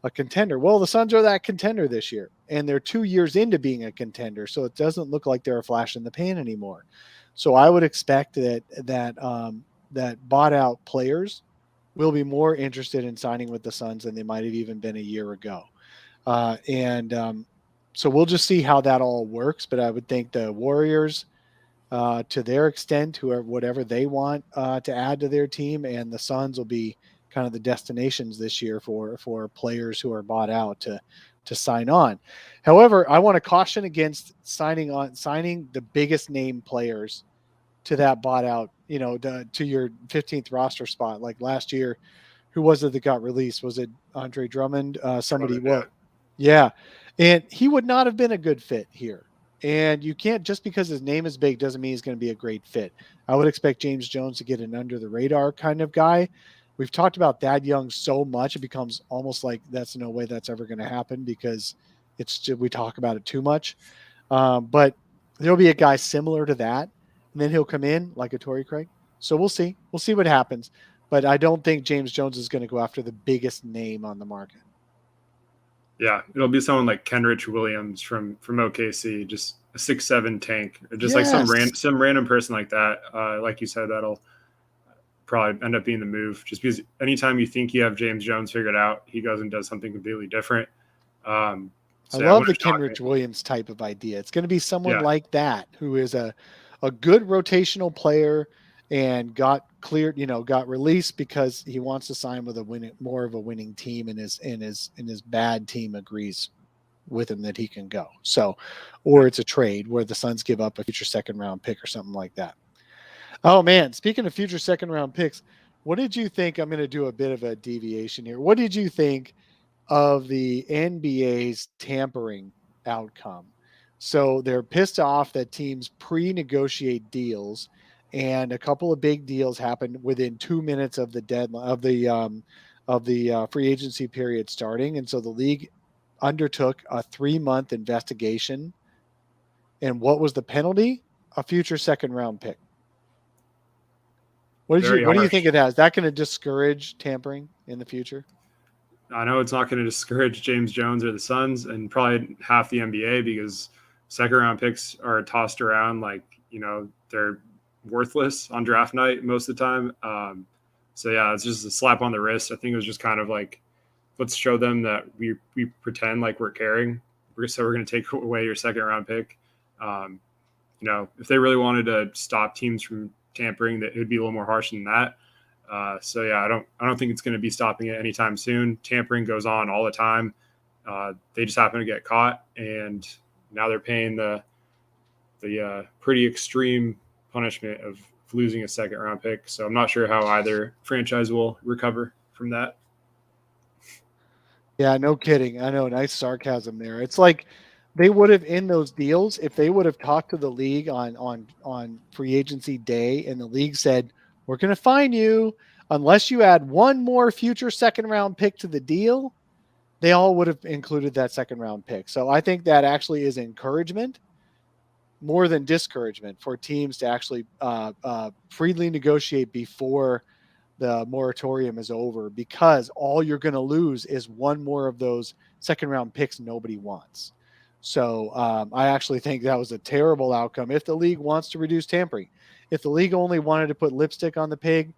a contender. Well, the Suns are that contender this year, and they're 2 years into being a contender. So it doesn't look like they're a flash in the pan anymore. So I would expect that bought out players will be more interested in signing with the Suns than they might have even been a year ago. So we'll just see how that all works. But I would think the Warriors, to their extent, whatever they want to add to their team, and the Suns will be kind of the destinations this year for players who are bought out to sign on. However, I want to caution against signing the biggest name players to that bought out, to your 15th roster spot. Like last year, who was it that got released? Was it Andre Drummond? Somebody what? Yeah. And he would not have been a good fit here. And you can't, just because his name is big doesn't mean he's going to be a great fit. I would expect James Jones to get an under the radar kind of guy. We've talked about Thad Young so much, it becomes almost like that's no way that's ever going to happen because we talk about it too much. But there'll be a guy similar to that, and then he'll come in like a Torrey Craig. So we'll see. We'll see what happens. But I don't think James Jones is going to go after the biggest name on the market. Yeah, it'll be someone like Kenrich Williams from OKC, just a 6'7" tank, or just like some random person like that. Like you said, that'll probably end up being the move. Just because anytime you think you have James Jones figured out, he goes and does something completely different. I love the Kenrich Williams type of idea. It's going to be someone like that who is a good rotational player and got cleared, got released because he wants to sign with more of a winning team, and his bad team agrees. with him that he can go. So, or it's a trade where the Suns give up a future second round pick or something like that. Oh man, speaking of future second round picks, what did you think? I'm going to do a bit of a deviation here. What did you think of the NBA's tampering outcome? So they're pissed off that teams pre-negotiate deals, and a couple of big deals happened within 2 minutes of the deadline of the free agency period starting, and so the league undertook a 3-month investigation. And what was the penalty? A future second round pick. What do you think of that? Is that going to discourage tampering in the future? I know it's not going to discourage James Jones or the Suns and probably half the NBA, because second round picks are tossed around like, they're worthless on draft night most of the time. So yeah, it's just a slap on the wrist. I think it was just kind of like, let's show them that we pretend like we're caring. So we're going to take away your second round pick. If they really wanted to stop teams from tampering, that it would be a little more harsh than that. So yeah, I don't think it's going to be stopping it anytime soon. Tampering goes on all the time. They just happen to get caught, and now they're paying the pretty extreme punishment of losing a second round pick. So I'm not sure how either franchise will recover from that. Yeah, no kidding. I know, nice sarcasm there. It's like they would have, in those deals, if they would have talked to the league on free agency day, and the league said, we're going to fine you unless you add one more future second round pick to the deal, they all would have included that second round pick. So I think that actually is encouragement more than discouragement for teams to actually freely negotiate before the moratorium is over, because all you're going to lose is one more of those second round picks nobody wants. So I actually think that was a terrible outcome if the league wants to reduce tampering. If the league only wanted to put lipstick on the pig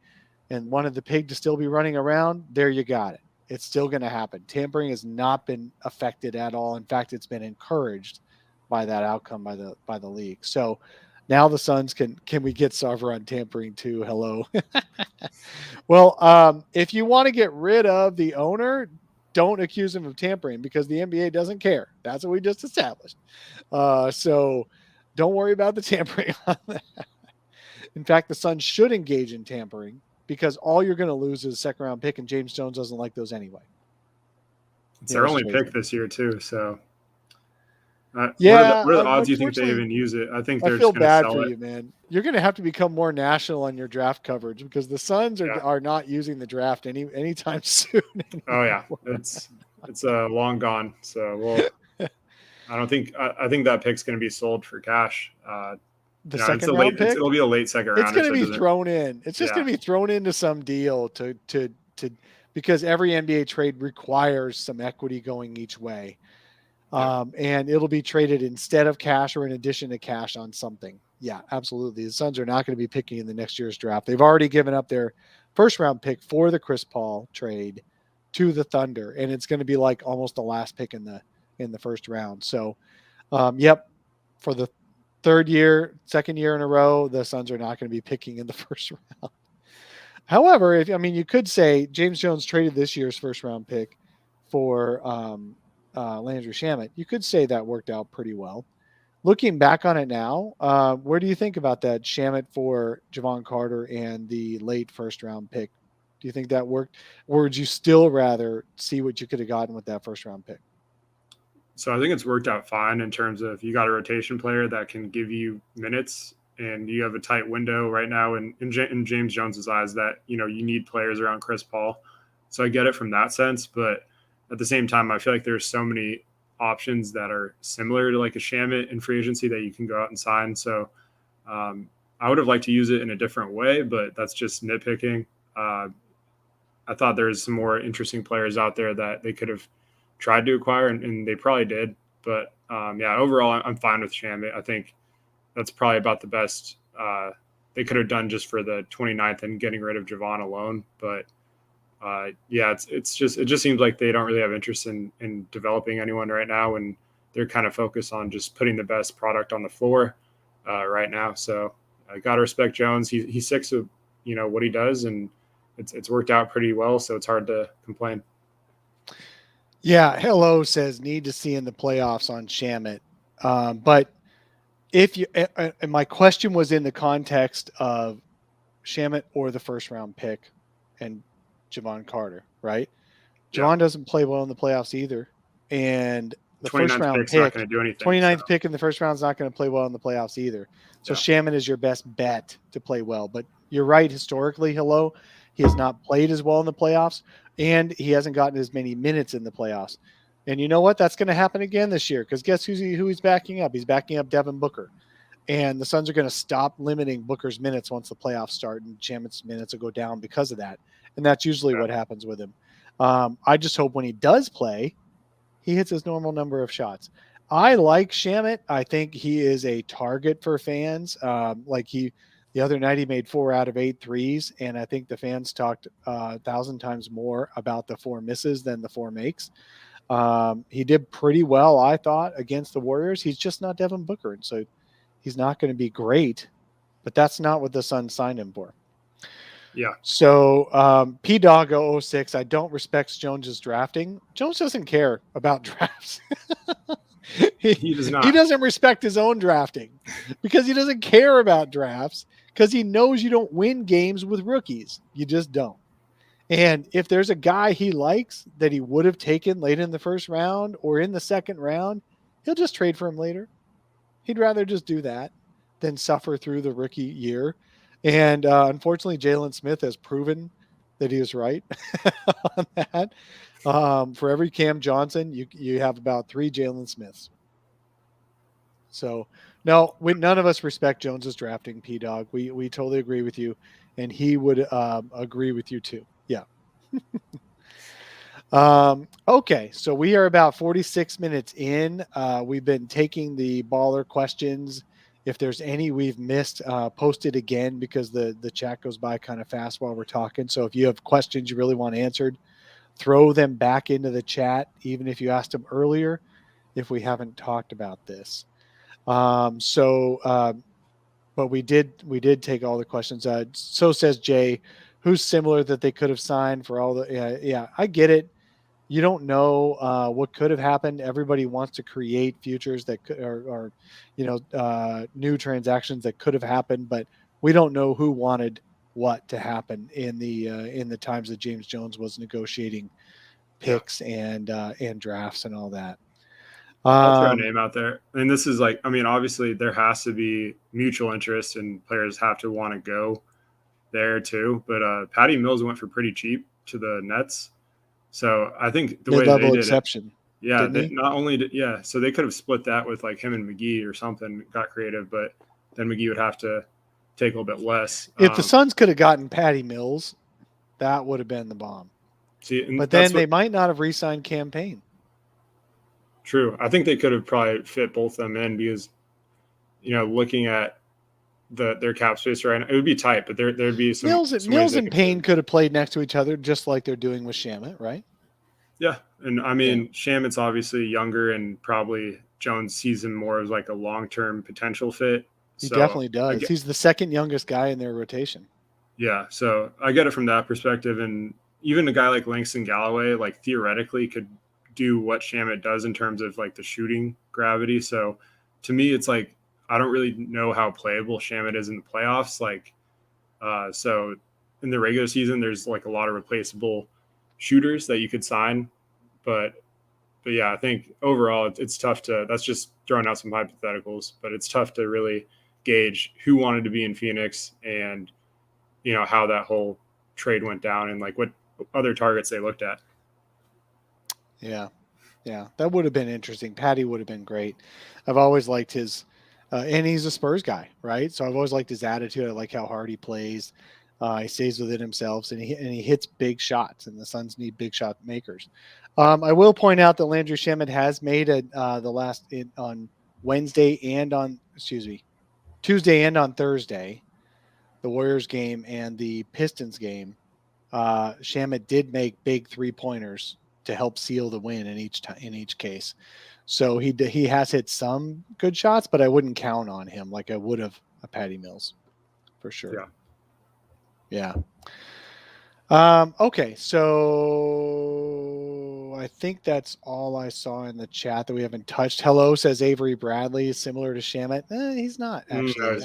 and wanted the pig to still be running around, there you got it. It's still going to happen. Tampering has not been affected at all. In fact, it's been encouraged by that outcome by the league. So now the Suns can we get Sarver on tampering too? Hello. Well, if you want to get rid of the owner, don't accuse him of tampering, because the NBA doesn't care. That's what we just established. So don't worry about the tampering on that. In fact, the Suns should engage in tampering, because all you're going to lose is a second round pick, and James Jones doesn't like those anyway. It's their only pick this year too. So what are the odds you think they even use it? I think they're just going to sell it. I feel bad for you, man. You're going to have to become more national on your draft coverage, because the Suns are not using the draft anytime soon anymore. Oh yeah, it's long gone. So I think that pick's going to be sold for cash. The second round pick? It'll be a late second round. It's going to be thrown in. It's just going to be thrown into some deal to because every NBA trade requires some equity going each way. And it'll be traded instead of cash or in addition to cash on something. Yeah, absolutely. The Suns are not going to be picking in the next year's draft. They've already given up their first round pick for the Chris Paul trade to the Thunder, and it's going to be like almost the last pick in the first round. So, for the second year in a row, the Suns are not going to be picking in the first round. However, you could say James Jones traded this year's first round pick for Landry Shamet. You could say that worked out pretty well. Looking back on it now, where do you think about that Shamet for Javon Carter and the late first round pick? Do you think that worked, or would you still rather see what you could have gotten with that first round pick? So I think it's worked out fine in terms of you got a rotation player that can give you minutes, and you have a tight window right now in James Jones's eyes that, you need players around Chris Paul. So I get it from that sense, but at the same time, I feel like there's so many options that are similar to like a Shamet in free agency that you can go out and sign. So I would have liked to use it in a different way, but that's just nitpicking. I thought there's some more interesting players out there that they could have tried to acquire, and they probably did. But overall, I'm fine with Shamet. I think that's probably about the best they could have done just for the 29th and getting rid of Javon alone. But it just seems like they don't really have interest in developing anyone right now, and they're kind of focused on just putting the best product on the floor right now. So I got to respect Jones. He's sick of what he does, and it's worked out pretty well. So it's hard to complain. Yeah, hello says need to see in the playoffs on Shamet. But if you and my question was in the context of Shamet or the first round pick and Javon Carter, right? Yeah. Javon doesn't play well in the playoffs either. And the first 29th round pick's not pick, going to do anything. 29th pick in the first round is not going to play well in the playoffs either. So Shamet is your best bet to play well. But you're right, historically, he has not played as well in the playoffs, and he hasn't gotten as many minutes in the playoffs. And you know what? That's going to happen again this year because guess who he's backing up? He's backing up Devin Booker. And the Suns are going to stop limiting Booker's minutes once the playoffs start, and Shamet's minutes will go down because of that. And that's usually what happens with him. I just hope when he does play, he hits his normal number of shots. I like Shamet. I think he is a target for fans. The other night he made 4 out of 8 threes, and I think the fans talked 1,000 times more about the 4 misses than the 4 makes. He did pretty well, I thought, against the Warriors. He's just not Devin Booker, and so he's not going to be great, but that's not what the Suns signed him for. Yeah. So P Dog 006, I don't respect Jones's drafting. Jones doesn't care about drafts. He does not. He doesn't respect his own drafting because he doesn't care about drafts because he knows you don't win games with rookies. You just don't. And if there's a guy he likes that he would have taken late in the first round or in the second round, he'll just trade for him later. He'd rather just do that than suffer through the rookie year. And unfortunately, Jalen Smith has proven that he was right on that. For every Cam Johnson, you have about 3 Jalen Smiths. So no, none of us respect Jones's drafting, P Dog. We totally agree with you, and he would agree with you too. Yeah. Okay, so we are about 46 minutes in. We've been taking the baller questions. If there's any we've missed, post it again because the chat goes by kind of fast while we're talking. So if you have questions you really want answered, throw them back into the chat, even if you asked them earlier, if we haven't talked about this. But we did take all the questions. So says Jay, who's similar that they could have signed for all the, yeah, I get it. You don't know what could have happened. Everybody wants to create futures that could, or new transactions that could have happened, but we don't know who wanted what to happen in the times that James Jones was negotiating picks and drafts and all that. I'll throw a name out there. And this is obviously there has to be mutual interest and players have to want to go there too. But Patty Mills went for pretty cheap to the Nets. So I think the way they did exception. It, so they could have split that with like him and McGee or something, got creative, but then McGee would have to take a little bit less. If the Suns could have gotten Patty Mills, that would have been the bomb. But then they might not have re-signed Cam Payne. True. I think they could have probably fit both of them in because, looking at their cap space right now, it would be tight, but there'd be some Mills and Payne could have played next to each other just like they're doing with Shamet, right? Yeah. And Shamet's obviously younger and probably Jones sees him more as like a long-term potential fit. He definitely does. He's the second youngest guy in their rotation. Yeah. So I get it from that perspective. And even a guy like Langston Galloway, like theoretically could do what Shamet does in terms of like the shooting gravity. So to me, it's like, I don't really know how playable Shamet is in the playoffs. So in the regular season, there's like a lot of replaceable shooters that you could sign. But yeah, I think overall it's tough that's just throwing out some hypotheticals, but it's tough to really gauge who wanted to be in Phoenix and, how that whole trade went down and like what other targets they looked at. Yeah, that would have been interesting. Patty would have been great. I've always liked his, and he's a Spurs guy, right? So I've always liked his attitude. I like how hard he plays. He stays within himself, and he hits big shots. And the Suns need big shot makers. I will point out that Landry Shamet has made on Wednesday and on Tuesday and on Thursday, the Warriors game and the Pistons game. Shamet did make big 3-pointers to help seal the win in each case. So he has hit some good shots, but I wouldn't count on him like I would have a Patty Mills for sure. Yeah. Okay. So I think that's all I saw in the chat that we haven't touched. Hello says Avery Bradley is similar to Shamet. He's not actually. No, he's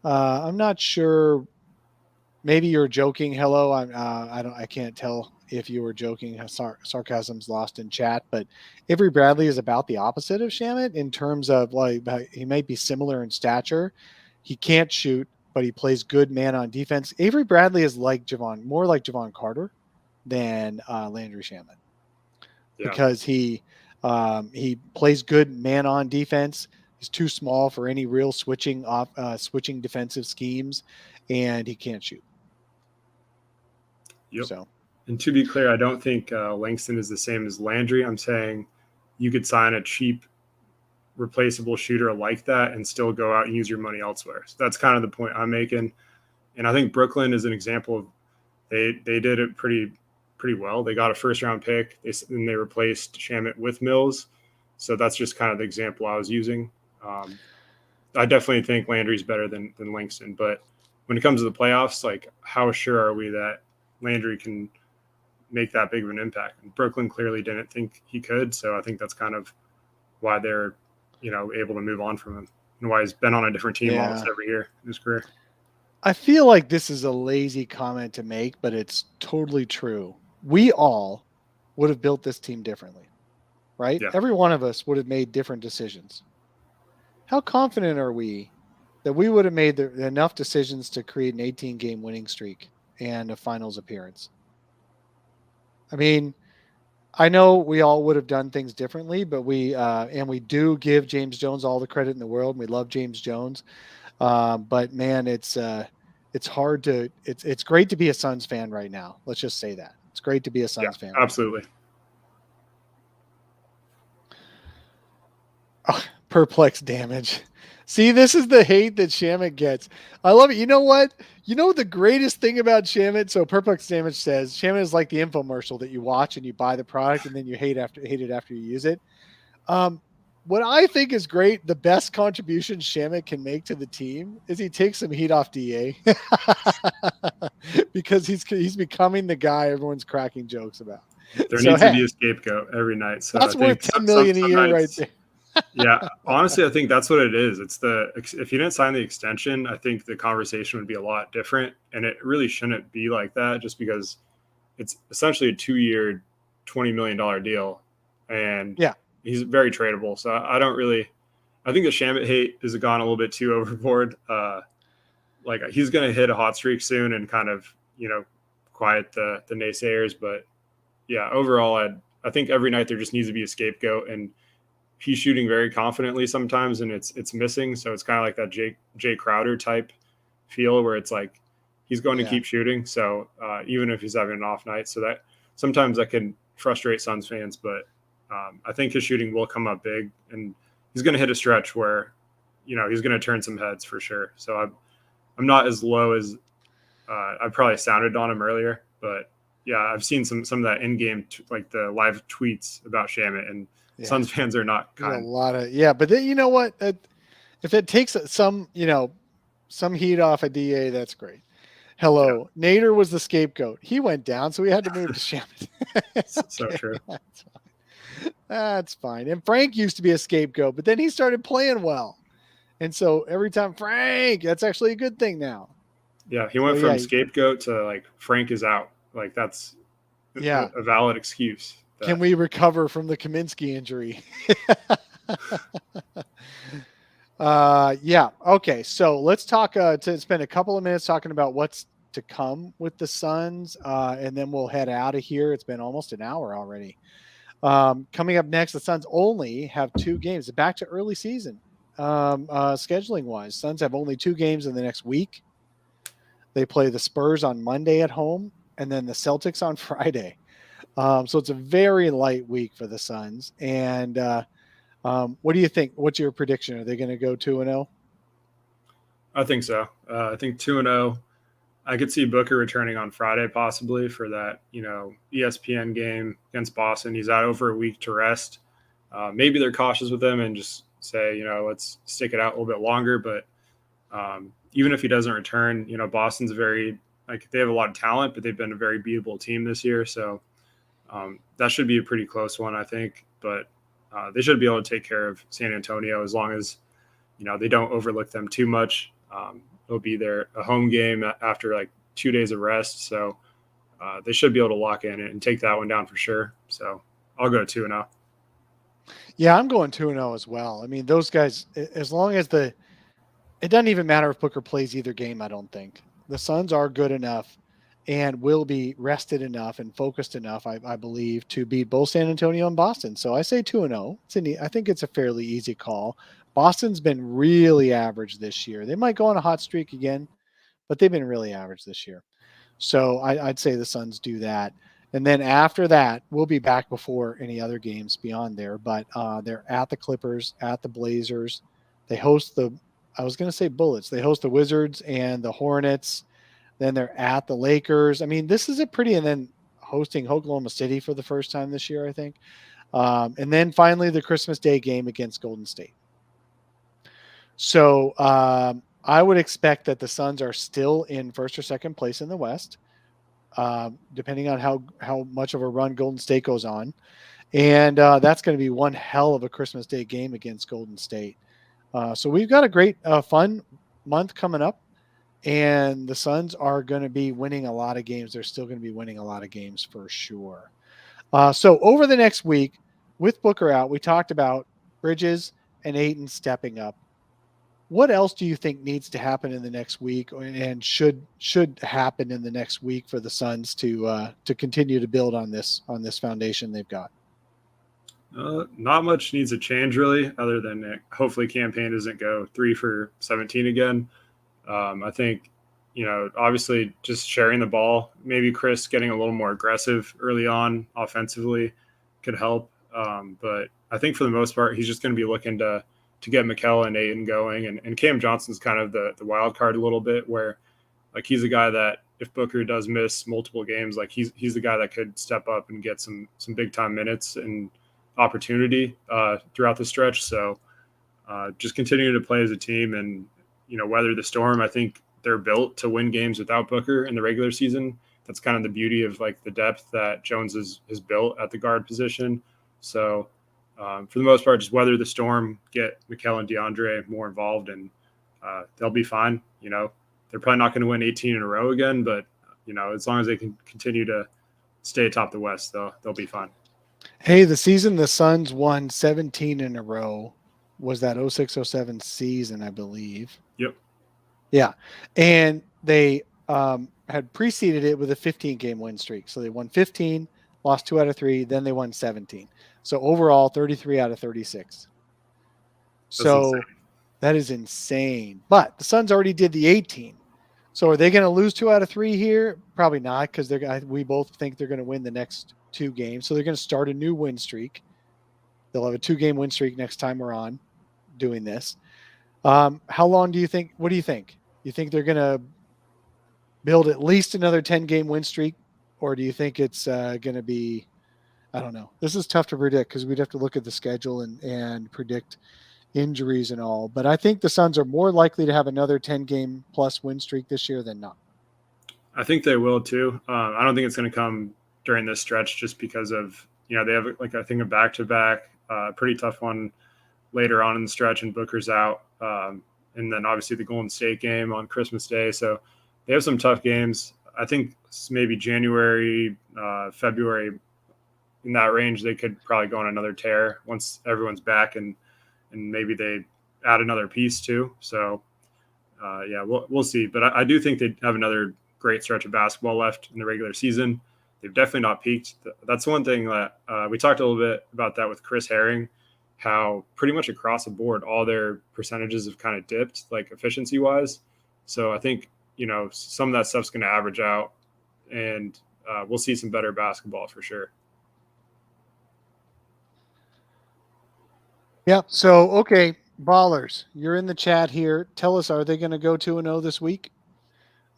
not. I'm not sure. Maybe you're joking. Hello, I can't tell if you were joking. Sarcasm's lost in chat, but Avery Bradley is about the opposite of Shamet in terms of like he might be similar in stature. He can't shoot, but he plays good man on defense. Avery Bradley is like more like Javon Carter than Landry Shamet because he plays good man on defense. He's too small for any real switching defensive schemes, and he can't shoot. Yep. So, and to be clear, I don't think Langston is the same as Landry. I'm saying you could sign a cheap, replaceable shooter like that and still go out and use your money elsewhere. So that's kind of the point I'm making. And I think Brooklyn is an example of they did it pretty well. They got a first-round pick, and they replaced Shamet with Mills. So that's just kind of the example I was using. I definitely think Landry's better than Langston. But when it comes to the playoffs, like how sure are we that Landry can make that big of an impact? And Brooklyn clearly didn't think he could, so I think that's kind of why they're, able to move on from him and why he's been on a different team almost every year in his career. I feel like this is a lazy comment to make, but it's totally true. We all would have built this team differently, right? Yeah. Every one of us would have made different decisions. How confident are we that we would have made enough decisions to create an 18-game winning streak and a finals appearance? I mean, I know we all would have done things differently, but we do give James Jones all the credit in the world. And we love James Jones. But man, it's hard to, it's great to be a Suns fan right now. Let's just say that it's great to be a Suns fan. Absolutely. Oh, perplex damage. See, this is the hate that Shamet gets. I love it. You know what? You know the greatest thing about Shamet? So Perplex Damage says Shamet is like the infomercial that you watch and you buy the product and then you hate it after you use it. What I think is great, the best contribution Shamet can make to the team is he takes some heat off DA because he's becoming the guy everyone's cracking jokes about. There needs to be a scapegoat every night. So that's worth $10 million a year right there. Yeah, honestly, I think that's what it is. If you didn't sign the extension, I think the conversation would be a lot different, and it really shouldn't be like that just because it's essentially a 2-year, $20 million deal, and he's very tradable. So I think the Shamet hate has gone a little bit too overboard. Like he's going to hit a hot streak soon and kind of, quiet the naysayers. But yeah, overall, I think every night there just needs to be a scapegoat, and he's shooting very confidently sometimes and it's missing. So it's kind of like that Jay Crowder type feel where it's like, he's going to keep shooting. So even if he's having an off night, so that sometimes that can frustrate Suns fans, but I think his shooting will come up big and he's going to hit a stretch where, he's going to turn some heads for sure. So I'm not as low as I probably sounded on him earlier, but yeah, I've seen some of that in-game, like the live tweets about Shamet, and Suns fans are not kind. A lot of but then you know what? If it takes some heat off a DA, that's great. Hello, Nader was the scapegoat. He went down, so we had to move to Shamet. So true. That's fine. And Frank used to be a scapegoat, but then he started playing well, and so every time Frank, that's actually a good thing now. Yeah, he went from scapegoat to like Frank is out. Like that's a valid excuse. Can we recover from the Kaminsky injury? Okay. So let's talk to spend a couple of minutes talking about what's to come with the Suns. And then we'll head out of here. It's been almost an hour already. Coming up next, the Suns only have 2 games. Back to early season scheduling wise. Suns have only 2 games in the next week. They play the Spurs on Monday at home and then the Celtics on Friday. So it's a very light week for the Suns. And what do you think? What's your prediction? Are they going to go 2-0? I think so. I think 2-0. I could see Booker returning on Friday possibly for that, ESPN game against Boston. He's out over a week to rest. Maybe they're cautious with him and just say, let's stick it out a little bit longer. But even if he doesn't return, Boston's they have a lot of talent, but they've been a very beatable team this year. So That should be a pretty close one, I think. But they should be able to take care of San Antonio as long as, they don't overlook them too much. It'll be a home game after like 2 days of rest. So they should be able to lock in and take that one down for sure. So I'll go 2-0. Yeah, I'm going 2-0 as well. I mean, those guys, as long as it doesn't even matter if Booker plays either game, I don't think. The Suns are good enough and will be rested enough and focused enough, I believe, to beat both San Antonio and Boston. So I say 2-0. I think it's a fairly easy call. Boston's been really average this year. They might go on a hot streak again, but they've been really average this year. So I'd say the Suns do that. And then after that, we'll be back before any other games beyond there. But they're at the Clippers, at the Blazers. They host I was going to say Bullets. They host the Wizards and the Hornets. Then they're at the Lakers. I mean, this is and then hosting Oklahoma City for the first time this year, I think. And then finally the Christmas Day game against Golden State. So I would expect that the Suns are still in first or second place in the West, depending on how much of a run Golden State goes on. And that's going to be one hell of a Christmas Day game against Golden State. So we've got a great, fun month coming up, and the Suns are going to be winning a lot of games. They're still going to be winning a lot of games for sure. So over the next week, with Booker out, we talked about Bridges and Ayton stepping up. What else do you think needs to happen in the next week, and should happen in the next week for the Suns to continue to build on this foundation they've got? Not much needs to change really, other than hopefully campaign doesn't go 3 for 17 again. I think, obviously just sharing the ball, maybe Chris getting a little more aggressive early on offensively could help. But I think for the most part, he's just going to be looking to get Mikal and Ayton going. And Cam Johnson's kind of the wild card a little bit, where like he's a guy that if Booker does miss multiple games, like he's the guy that could step up and get some big time minutes and opportunity throughout the stretch. So just continue to play as a team and, weather the storm. I think they're built to win games without Booker in the regular season. That's kind of the beauty of like the depth that Jones has built at the guard position. So for the most part, just weather the storm, get Mikal and DeAndre more involved, and they'll be fine. They're probably not going to win 18 in a row again, but as long as they can continue to stay atop the West, they'll be fine. Hey, the season the Suns won 17 in a row was that 06-07 season, I believe. Yep. Yeah. And they had preceded it with a 15-game win streak. So they won 15, lost 2 out of 3, then they won 17. So overall, 33 out of 36. That is insane. But the Suns already did the 18. So are they going to lose 2 out of 3 here? Probably not, because we both think they're going to win the next 2 games. So they're going to start a new win streak. They'll have a 2-game win streak next time we're on doing this. How long do you think? What do you think? You think they're going to build at least another 10-game win streak, or do you think it's going to be? I don't know. This is tough to predict because we'd have to look at the schedule and predict injuries and all. But I think the Suns are more likely to have another 10-game plus win streak this year than not. I think they will too. I don't think it's going to come during this stretch just because of, they have like, I think a back-to-back, pretty tough one later on in the stretch, and Booker's out. And then obviously the Golden State game on Christmas Day. So they have some tough games. I think maybe January, February, in that range, they could probably go on another tear once everyone's back, and maybe they add another piece too. So we'll see. But I do think they have another great stretch of basketball left in the regular season. They've definitely not peaked. That's one thing that we talked a little bit about that with Chris Herring, how pretty much across the board, all their percentages have kind of dipped, like efficiency wise. So I think, some of that stuff's going to average out, and we'll see some better basketball for sure. Yeah. So, okay, Ballers, you're in the chat here. Tell us, are they going to go 2-0 this week,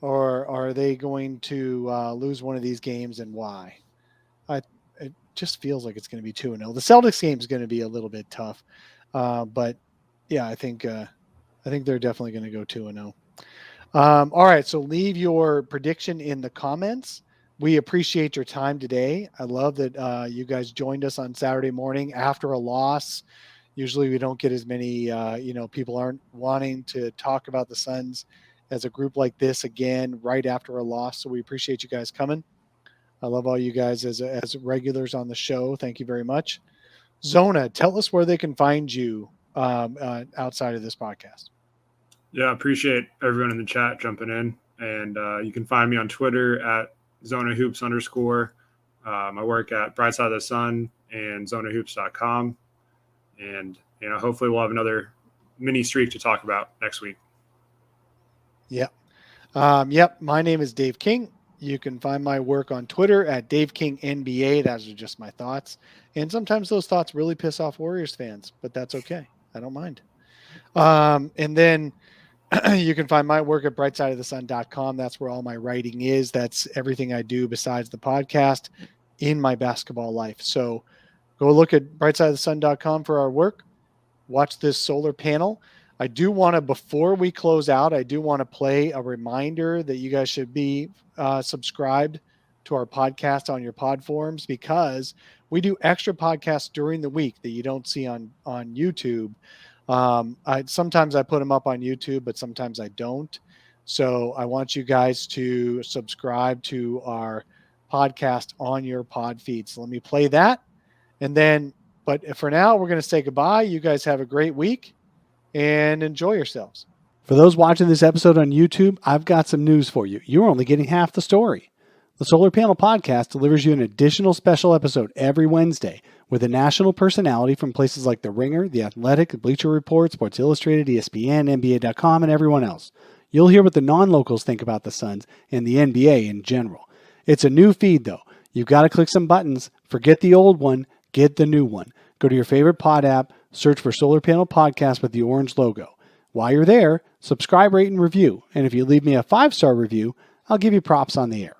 or are they going to lose one of these games, and why? It just feels like it's going to be 2-0. The Celtics game is going to be a little bit tough, but yeah, I think they're definitely going to go 2-0. All right, so leave your prediction in the comments. we appreciate your time today. I love that you guys joined us on Saturday morning after a loss. Usually we don't get as many, people aren't wanting to talk about the Suns as a group like this again right after a loss. So we appreciate you guys coming. I love all you guys as regulars on the show. Thank you very much. Zona, tell us where they can find you outside of this podcast. Yeah, appreciate everyone in the chat jumping in. And you can find me on Twitter at ZonaHoops_. I work at Brightside of the Sun and ZonaHoops.com. And, hopefully we'll have another mini streak to talk about next week. Yep. My name is Dave King. You can find my work on Twitter at DaveKingNBA. Those are just my thoughts. And sometimes those thoughts really piss off Warriors fans, but that's okay. I don't mind. And then you can find my work at brightsideofthesun.com. That's where all my writing is. That's everything I do besides the podcast in my basketball life. So go look at brightsideofthesun.com for our work. Watch this solar panel. I do want to, before we close out, I do want to play a reminder that you guys should be subscribed to our podcast on your pod forums, because we do extra podcasts during the week that you don't see on YouTube. Sometimes I put them up on YouTube, but sometimes I don't. So I want you guys to subscribe to our podcast on your pod feed. So let me play that. And then, but for now, we're going to say goodbye. You guys have a great week and enjoy yourselves. For those watching this episode on YouTube, I've got some news for you. You're only getting half the story. The Solar Panel Podcast delivers you an additional special episode every Wednesday with a national personality from places like The Ringer, The Athletic, Bleacher Report, Sports Illustrated, ESPN, NBA.com, and everyone else. You'll hear what the non-locals think about the Suns and the NBA in general. It's a new feed, though. You've got to click some buttons. Forget the old one. Get the new one. Go to your favorite pod app, search for Solar Panel Podcast with the orange logo. While you're there, subscribe, rate, and review. And if you leave me a 5-star review, I'll give you props on the air.